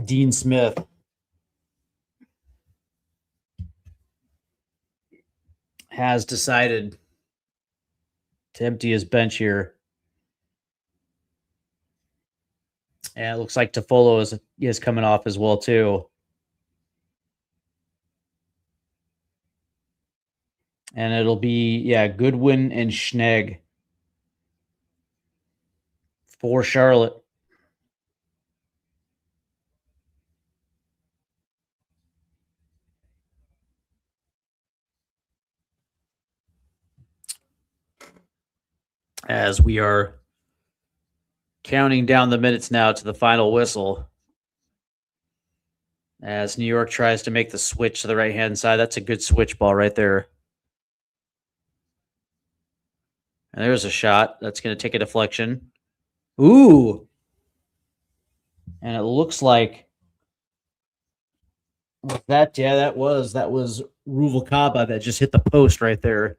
Dean Smith has decided to empty his bench here. And it looks like Toffolo is coming off as well, too. And it'll be, Goodwin and Schnegg for Charlotte. As we are counting down the minutes now to the final whistle. As New York tries to make the switch to the right-hand side. That's a good switch ball right there. And there's a shot. That's going to take a deflection. Ooh. And it looks like that was Ruvalcaba that just hit the post right there.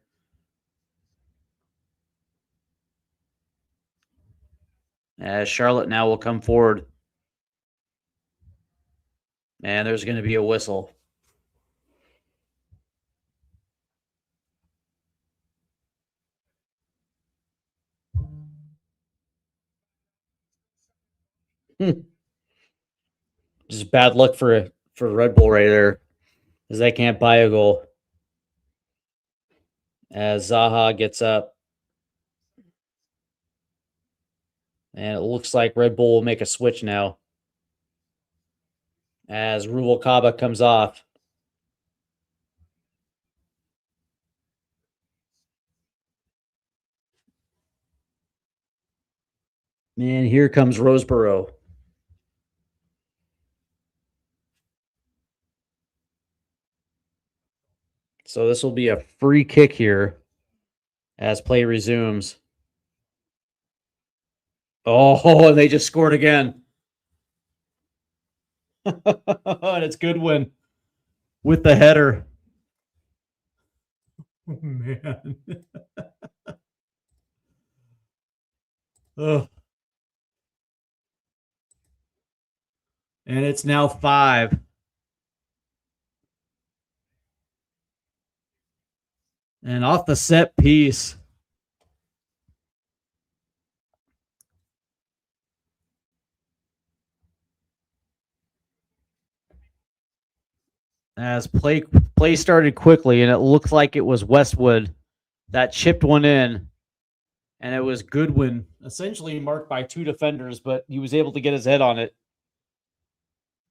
As Charlotte now will come forward. And there's going to be a whistle. Just bad luck for Red Bull right there, as they can't buy a goal. As Zaha gets up. And it looks like Red Bull will make a switch now. As Ruvalcaba comes off. And here comes Roseborough. So this will be a free kick here as play resumes. Oh, and they just scored again. And it's Goodwin with the header. Oh, man. Oh. And it's now 5. And off the set piece. As play started quickly, and it looked like it was Westwood that chipped one in. And it was Goodwin, essentially marked by 2 defenders, but he was able to get his head on it.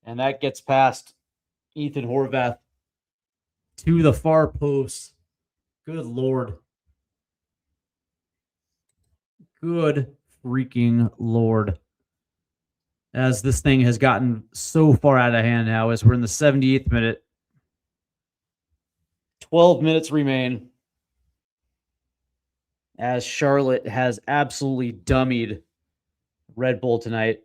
And that gets past Ethan Horvath to the far post. Good Lord. Good freaking Lord. as this thing has gotten so far out of hand now as we're in the 78th minute. 12 minutes remain as Charlotte has absolutely dummied Red Bull tonight.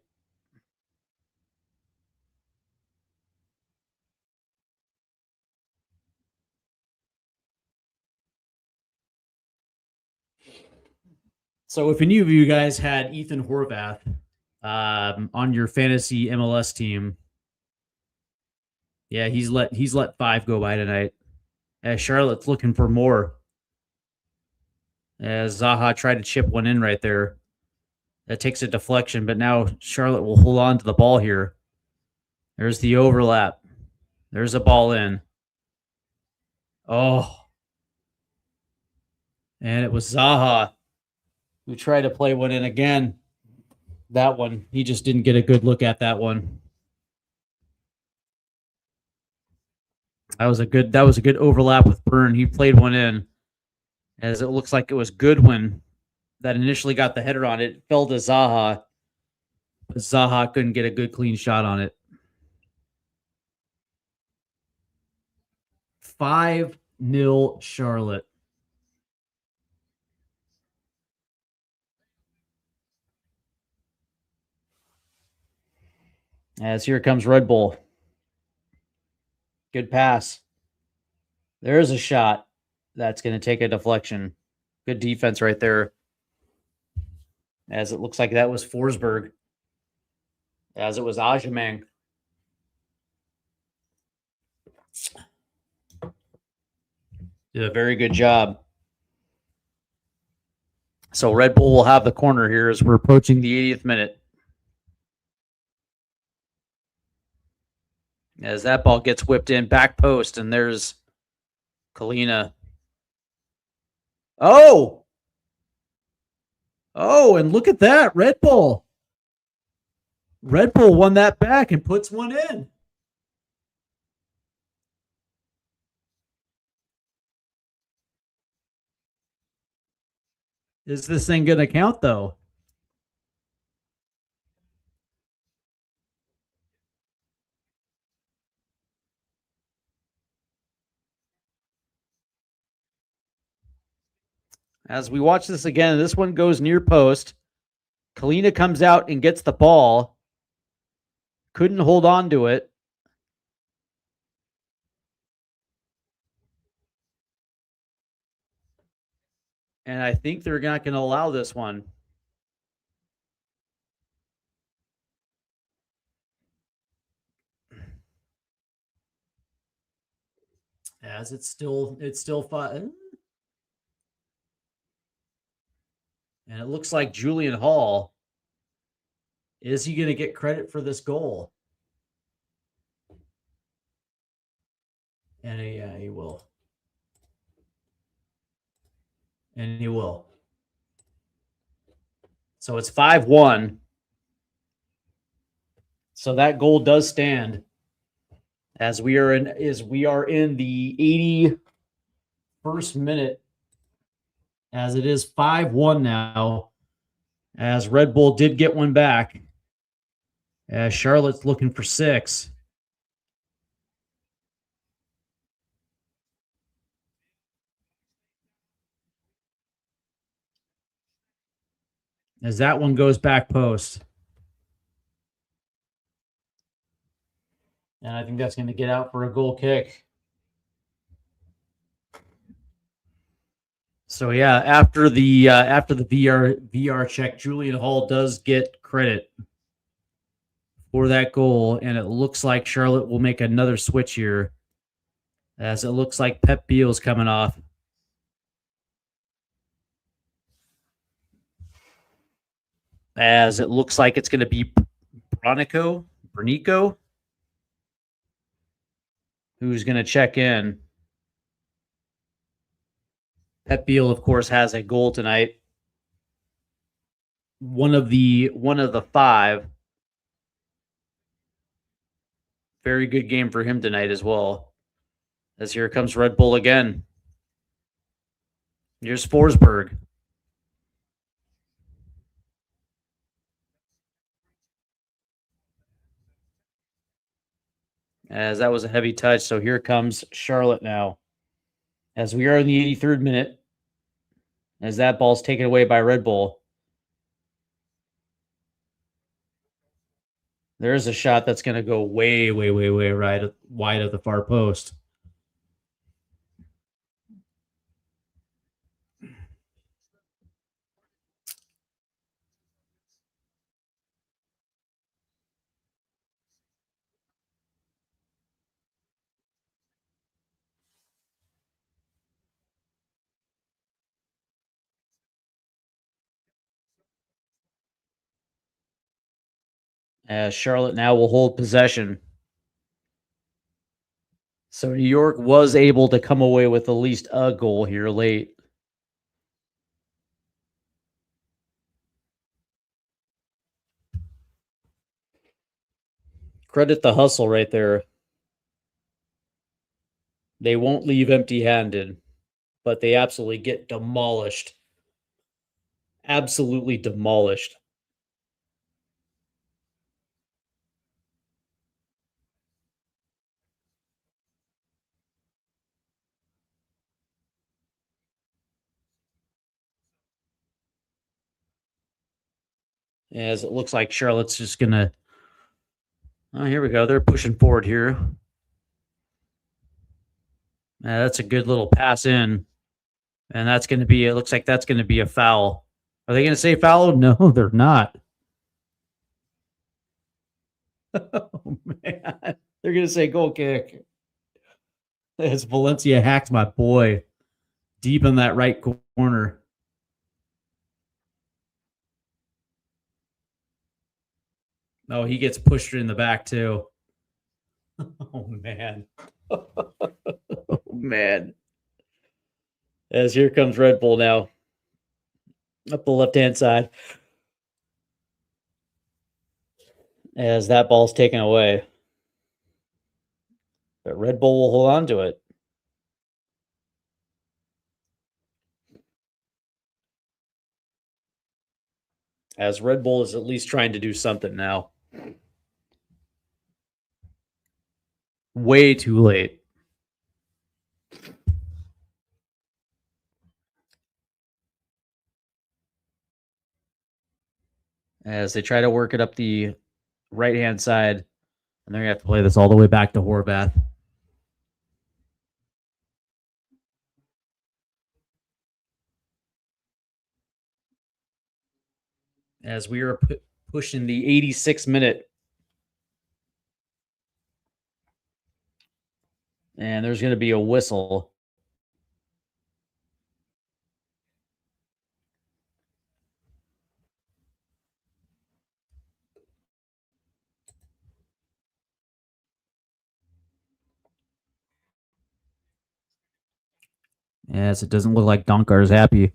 So if any of you guys had Ethan Horvath on your fantasy MLS team, yeah, he's let 5 go by tonight. As Charlotte's looking for more. As Zaha tried to chip one in right there. That takes a deflection, but now Charlotte will hold on to the ball here. There's the overlap. There's a ball in. Oh. And it was Zaha who tried to play one in again. That one, he just didn't get a good look at that one. That was a good overlap with Byrne. He played one in, as it looks like it was Goodwin that initially got the header on it. It fell to Zaha, but Zaha couldn't get a good clean shot on it. 5-0 Charlotte. As here comes Red Bull. Good pass. There's a shot that's going to take a deflection. Good defense right there. As it looks like that was Forsberg. As it was Ajamang. Did a very good job. So Red Bull will have the corner here as we're approaching the 80th minute. As that ball gets whipped in, back post, and there's Kalina. Oh! Oh, and look at that. Red Bull. Red Bull won that back and puts one in. Is this thing going to count, though? As we watch this again, this one goes near post. Kalina comes out and gets the ball. Couldn't hold on to it. And I think they're not going to allow this one. As it's still 5. And it looks like Julian Hall. Is he going to get credit for this goal? And yeah, he will. And he will. So it's 5-1. So that goal does stand. As we are in the 81st minute. As it is 5-1 now. As Red Bull did get one back. As Charlotte's looking for 6. As that one goes back post. And I think that's going to get out for a goal kick. So yeah, after the VR check, Julian Hall does get credit for that goal, and it looks like Charlotte will make another switch here, as it looks like Pep Biel's coming off. As it looks like it's going to be Bronico, who's going to check in. Pep Biel, of course, has a goal tonight. One of the 5. Very good game for him tonight as well. As here comes Red Bull again. Here's Forsberg. as that was a heavy touch. So here comes Charlotte now, as we are in the 83rd minute, as that ball's taken away by Red Bull. There's a shot that's going to go way, way, way, way right wide of the far post. As Charlotte now will hold possession. So New York was able to come away with at least a goal here late. Credit the hustle right there. They won't leave empty-handed, but they absolutely get demolished. Absolutely demolished. As it looks like Charlotte's just going to... Oh, here we go. They're pushing forward here. That's a good little pass in. And that's going to be... It looks like that's going to be a foul. Are they going to say foul? No, they're not. Oh, man. They're going to say goal kick. As Valencia hacks my boy deep in that right corner. Oh, he gets pushed in the back too. Oh, man. Oh, man. As here comes Red Bull now. Up the left-hand side. As that ball's taken away. But Red Bull will hold on to it. As Red Bull is at least trying to do something now. Way too late. As they try to work it up the right-hand side. And they're going to have to play this all the way back to Horvath. As we are pushing the 86th minute. And there's going to be a whistle. Yes, it doesn't look like Donkar is happy.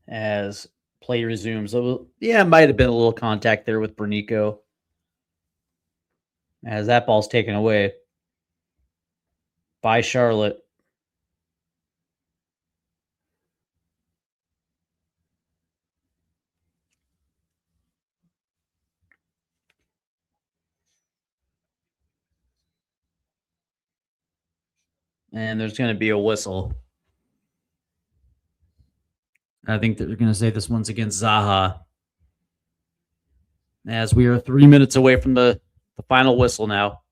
As play resumes. Yeah, it might have been a little contact there with Bernico. As that ball's taken away by Charlotte. And there's going to be a whistle. I think they're going to say this one's against Zaha. As we are 3 minutes away from the final whistle now.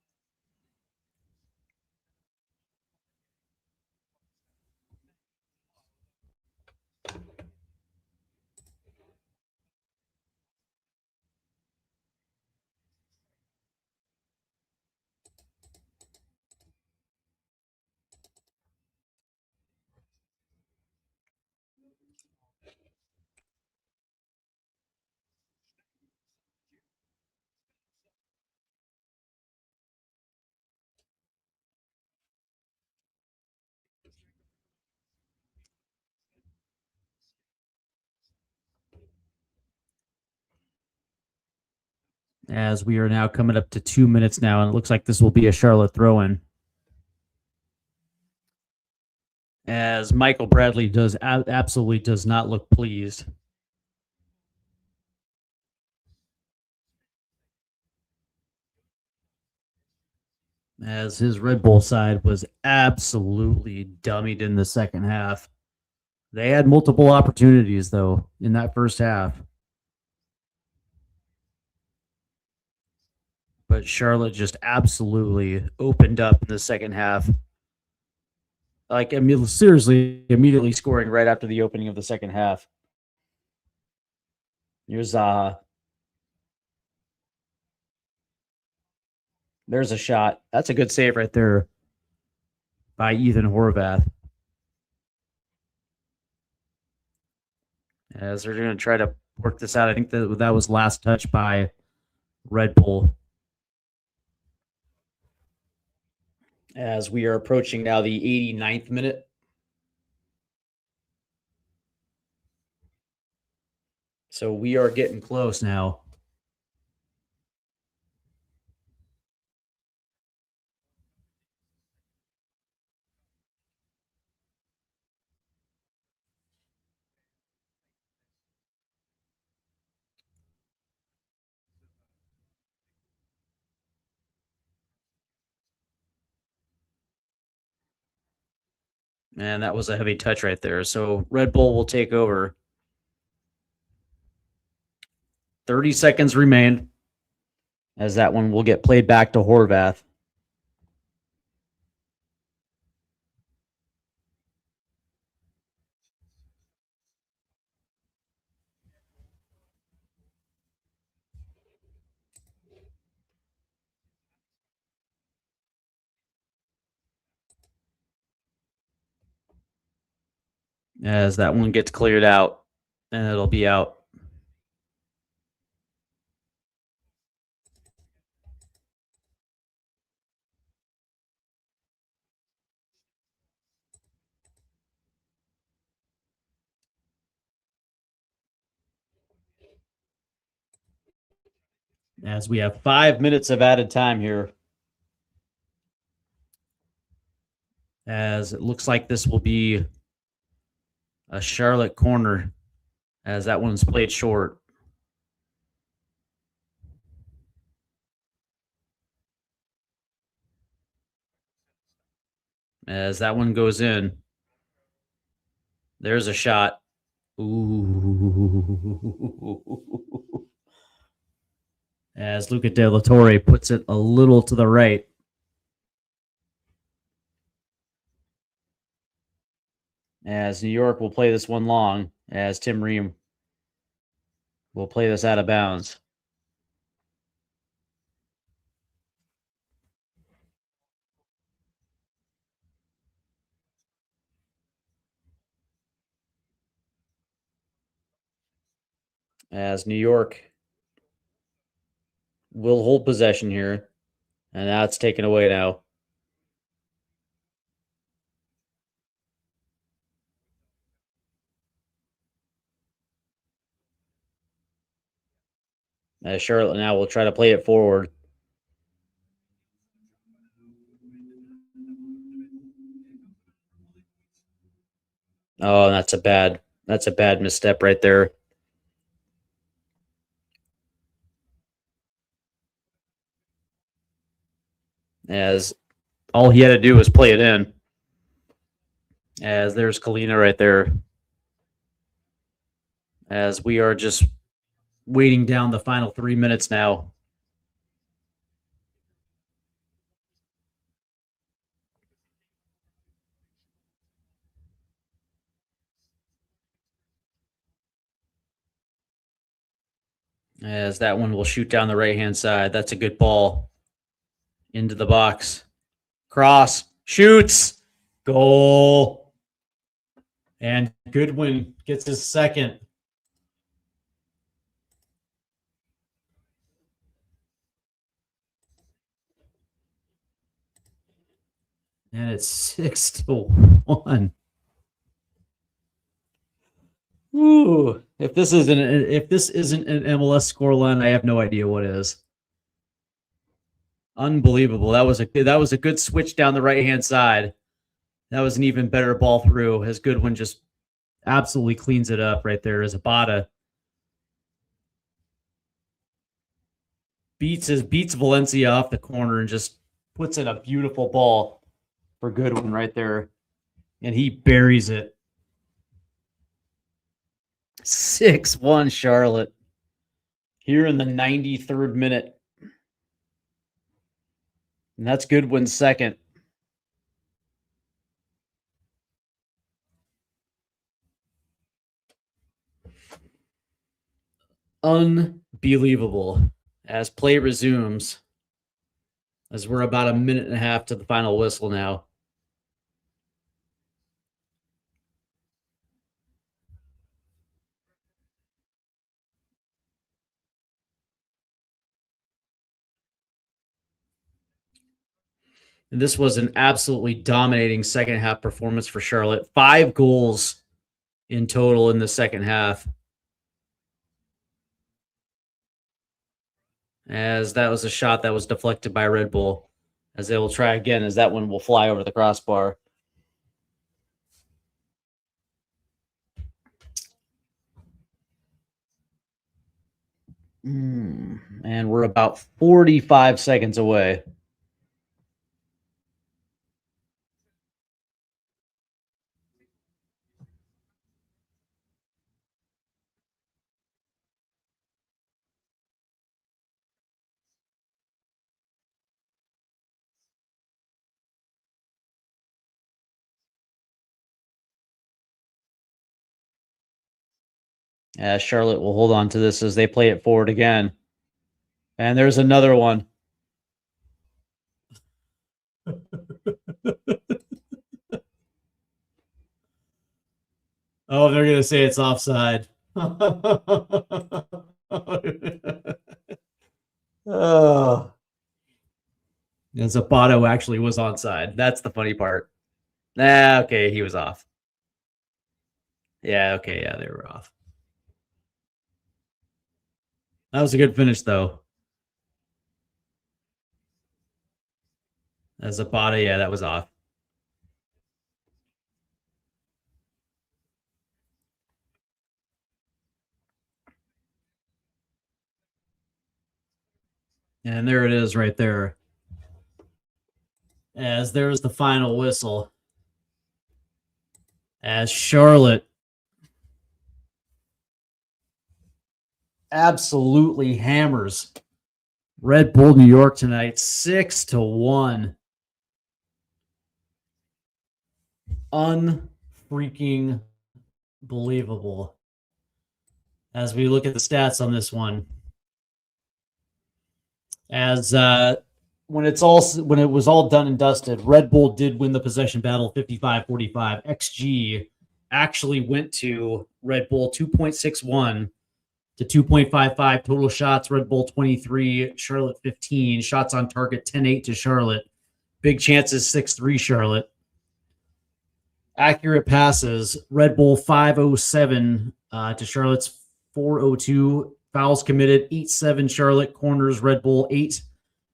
As we are now coming up to 2 minutes now, and it looks like this will be a Charlotte throw-in. As Michael Bradley absolutely does not look pleased. as his Red Bull side was absolutely dummied in the second half. They had multiple opportunities, though, in that first half. But Charlotte just absolutely opened up in the second half. Like, I mean, seriously, immediately scoring right after the opening of the second half. Here's there's a shot. That's a good save right there by Ethan Horvath. As they're going to try to work this out. I think that was last touch by Red Bull. As we are approaching now the 89th minute. So we are getting close now. And that was a heavy touch right there. So Red Bull will take over. 30 seconds remain as that one will get played back to Horvath. As that one gets cleared out, and it'll be out. As we have 5 minutes of added time here. As it looks like this will be a Charlotte corner, as that one's played short. As that one goes in. There's a shot. Ooh. As Luca De La Torre puts it a little to the right. As New York will play this one long, as Tim Ream will play this out of bounds. As New York will hold possession here, and that's taken away now. As Charlotte now will try to play it forward. Oh, that's a bad misstep right there. As all he had to do was play it in. As there's Kalina right there. As we are just waiting down the final 3 minutes now. As that one will shoot down the right-hand side. That's a good ball. Into the box. Cross. Shoots. Goal. And Goodwin gets his second. And it's 6-1. Ooh, if this isn't an MLS scoreline, I have no idea what is. Unbelievable. That was a good switch down the right-hand side. That was an even better ball through, as Goodwin just absolutely cleans it up right there as Abada beats Valencia off the corner and just puts in a beautiful ball for Goodwin right there. And he buries it. 6-1 Charlotte. Here in the 93rd minute. And that's Goodwin's second. Unbelievable. As play resumes, as we're about a minute and a half to the final whistle now. And this was an absolutely dominating second half performance for Charlotte. 5 goals in total in the second half. As that was a shot that was deflected by Red Bull. As they will try again, as that one will fly over the crossbar. And we're about 45 seconds away. Charlotte will hold on to this as they play it forward again. And there's another one. Oh, they're going to say it's offside. Oh. And Zapato actually was onside. That's the funny part. Okay, he was off. Yeah, okay, yeah, they were off. That was a good finish, though. As Zapata, yeah, that was off. And there it is right there. As there's the final whistle. As Charlotte absolutely hammers Red Bull New York tonight, 6-1. Unfreaking believable. As we look at the stats on this one, as when it was all done and dusted, Red Bull did win the possession battle 55-45. XG actually went to Red Bull 2.61 to 2.55. Total shots, Red Bull 23, Charlotte 15. Shots on target 10-8 to Charlotte. Big chances 6-3 Charlotte. Accurate passes, Red Bull 507 to Charlotte's 402. Fouls committed 8-7 Charlotte. Corners, Red Bull 8,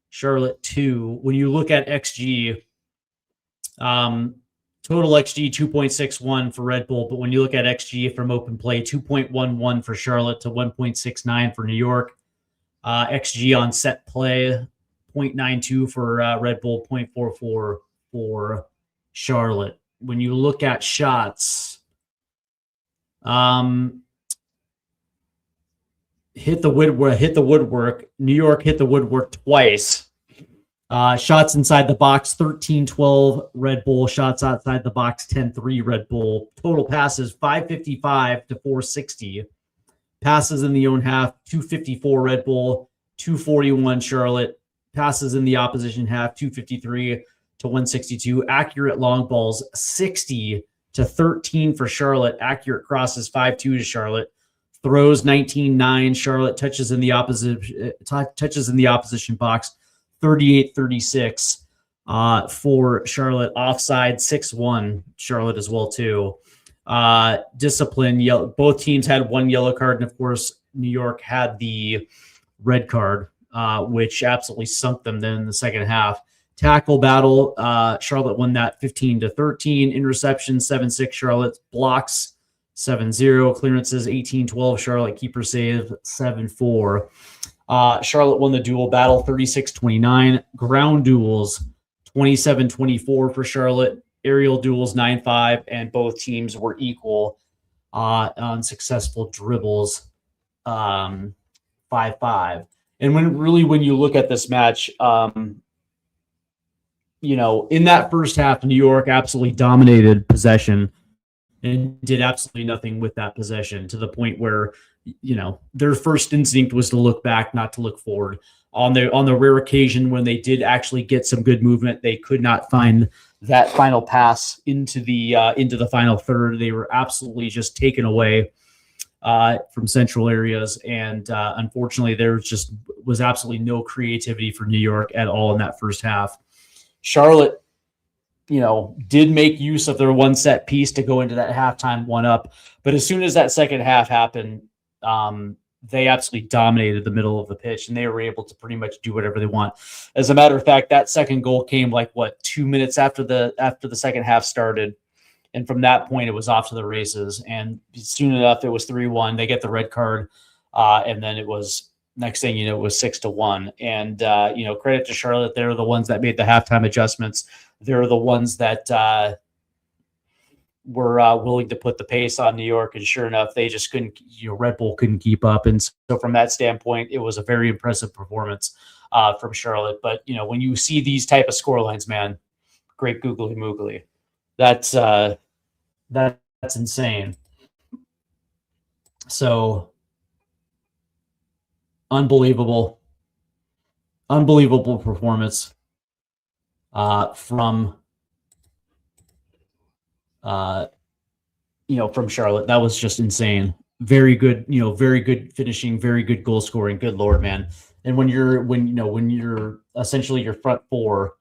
Charlotte 2. When you look at XG, total XG 2.61 for Red Bull, but when you look at XG from open play, 2.11 for Charlotte to 1.69 for New York. XG on set play, 0.92 for Red Bull, 0.44 for Charlotte. When you look at shots, hit the woodwork. New York hit the woodwork twice. Shots inside the box, 13-12 Red Bull. Shots outside the box, 10-3 Red Bull. Total passes, 555 to 460. Passes in the own half, 254 Red Bull, 241 Charlotte. Passes in the opposition half, 253 to 162. Accurate long balls, 60 to 13 for Charlotte. Accurate crosses, 5-2 to Charlotte. Throws, 19-9. Charlotte touches in the opposition box, 38-36 for Charlotte. Offside, 6-1 Charlotte as well too. Discipline, both teams had 1 yellow card, and of course New York had the red card, which absolutely sunk them then in the second half. Tackle battle, Charlotte won that 15-13. Interception, 7-6 Charlotte. Blocks, 7-0. Clearances, 18-12 Charlotte. Keeper save, 7-4. Charlotte won the duel battle, 36-29. Ground duels, 27-24 for Charlotte. Aerial duels 9-5, and both teams were equal on successful dribbles 5-5. And when you look at this match, in that first half, New York absolutely dominated possession and did absolutely nothing with that possession, to the point where, their first instinct was to look back, not to look forward. On the rare occasion when they did actually get some good movement, they could not find that final pass into the final third. They were absolutely just taken away from central areas, and unfortunately, there just was absolutely no creativity for New York at all in that first half. Charlotte, did make use of their one set piece to go into that halftime 1-up. But as soon as that second half happened, they absolutely dominated the middle of the pitch, and they were able to pretty much do whatever they want. As a matter of fact, that second goal came 2 minutes after the second half started. And from that point, it was off to the races. And soon enough, it was 3-1. They get the red card. And then it was, next thing you know, it was 6-1. And, credit to Charlotte. They're the ones that made the halftime adjustments. They're the ones that were willing to put the pace on New York. And sure enough, they just couldn't, Red Bull couldn't keep up. And so from that standpoint, it was a very impressive performance from Charlotte. But, when you see these type of scorelines, man, great googly moogly. That's insane. So unbelievable performance from Charlotte. That was just insane. Very good, very good finishing, very good goal scoring. Good Lord, man. And when you're essentially your front four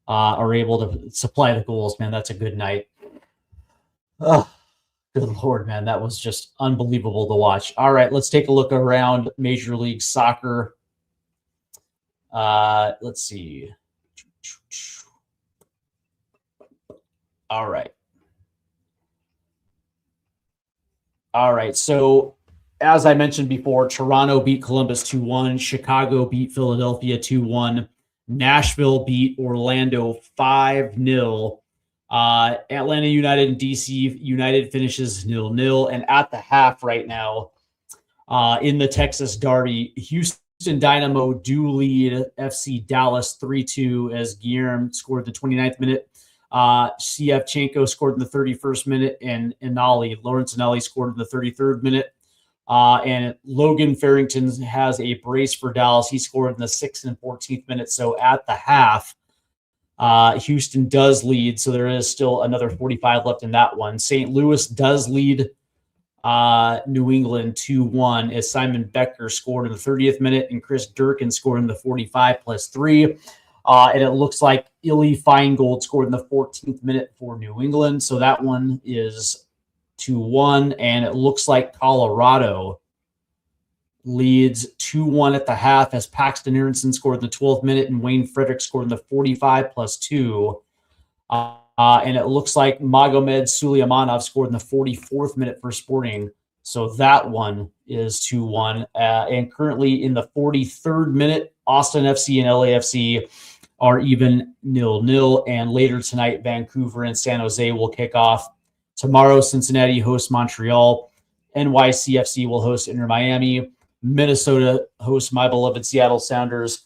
are able to supply the goals, man, that's a good night. Oh, good Lord, man. That was just unbelievable to watch. All right, let's take a look around Major League Soccer. Let's see. All right. So as I mentioned before, Toronto beat Columbus 2-1. Chicago beat Philadelphia 2-1. Nashville beat Orlando 5-0. Atlanta United and DC United finishes 0-0. And at the half right now, in the Texas Derby, Houston Dynamo do lead FC Dallas 3-2 as Guillermo scored the 29th minute. Sievchenko scored in the 31st minute, and Lawrence Inali scored in the 33rd minute. And Logan Farrington has a brace for Dallas. He scored in the 6th and 14th minute. So at the half, Houston does lead. So there is still another 45 left in that one. St. Louis does lead New England 2-1 as Simon Becker scored in the 30th minute and Chris Durkin scored in the 45+3. And it looks like Illy Feingold scored in the 14th minute for New England. So that one is 2-1. And it looks like Colorado leads 2-1 at the half as Paxton Aronson scored in the 12th minute and Wayne Frederick scored in the 45+2. And it looks like Magomed Suleimanov scored in the 44th minute for Sporting. So that one is 2-1. And currently in the 43rd minute, Austin FC and LAFC are even 0-0. And later tonight, Vancouver and San Jose will kick off. Tomorrow, Cincinnati hosts Montreal. NYCFC will host Inter Miami. Minnesota hosts my beloved Seattle Sounders.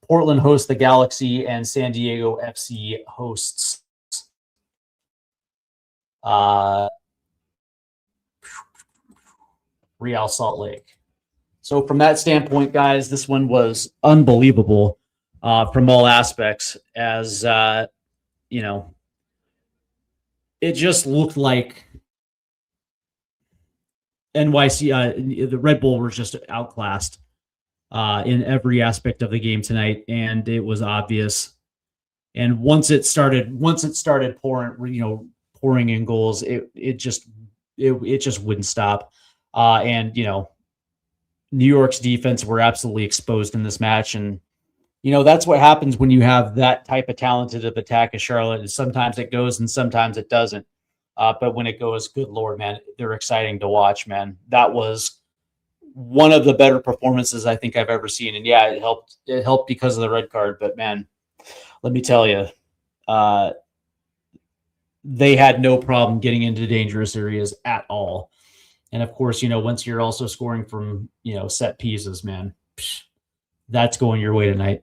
Portland hosts the Galaxy, and San Diego FC hosts Real Salt Lake. So from that standpoint, guys, this one was unbelievable from all aspects. As it just looked like NYC, the Red Bull was just outclassed in every aspect of the game tonight, and it was obvious. And once it started pouring in goals, it just wouldn't stop. And New York's defense were absolutely exposed in this match, and that's what happens when you have that type of talented of attack as Charlotte. And sometimes it goes and sometimes it doesn't. But when it goes, good Lord, man, they're exciting to watch, man. That was one of the better performances I think I've ever seen. And yeah, it helped because of the red card. But man, let me tell you, they had no problem getting into dangerous areas at all. And of course, once you're also scoring from, set pieces, man, that's going your way tonight.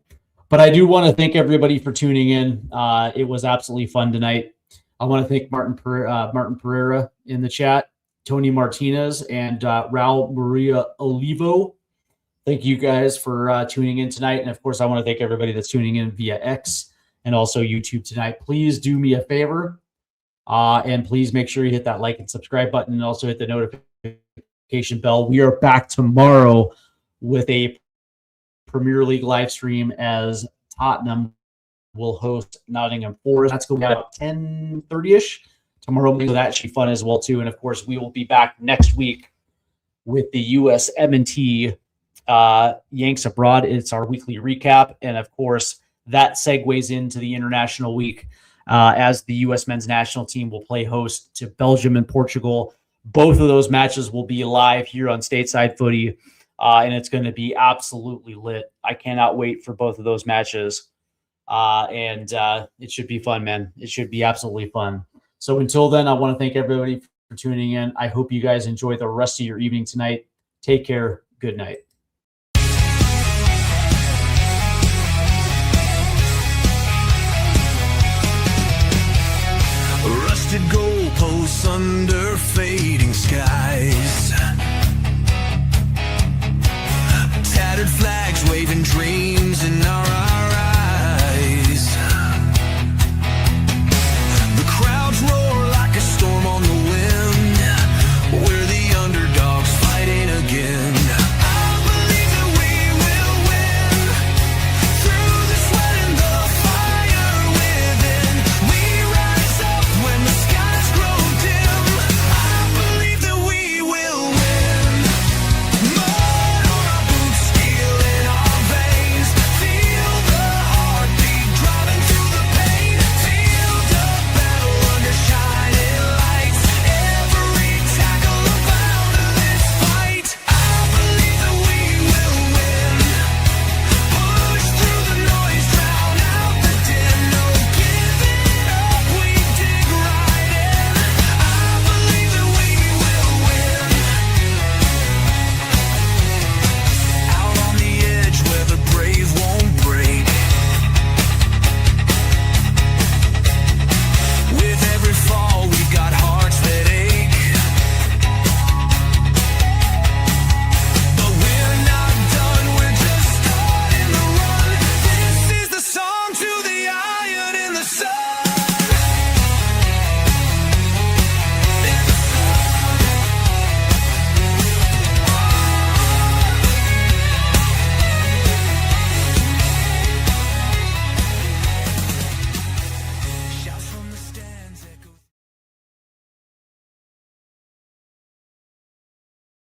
But I do want to thank everybody for tuning in. It was absolutely fun tonight. I want to thank Martin Pereira in the chat, Tony Martinez, and Raul Maria Olivo. Thank you guys for tuning in tonight. And of course, I want to thank everybody that's tuning in via X and also YouTube tonight. Please do me a favor. And please make sure you hit that like and subscribe button and also hit the notification bell. We are back tomorrow with a Premier League live stream as Tottenham will host Nottingham Forest. That's going to be about 10:30ish tomorrow. So that should be fun as well too. And of course, we will be back next week with the US M&T Yanks Abroad. It's our weekly recap. And of course, that segues into the International Week as the U.S. men's national team will play host to Belgium and Portugal. Both of those matches will be live here on Stateside Footy, and it's going to be absolutely lit. I cannot wait for both of those matches, and it should be fun, man. It should be absolutely fun. So until then, I want to thank everybody for tuning in. I hope you guys enjoy the rest of your evening tonight. Take care. Good night. Rusted goalposts under faded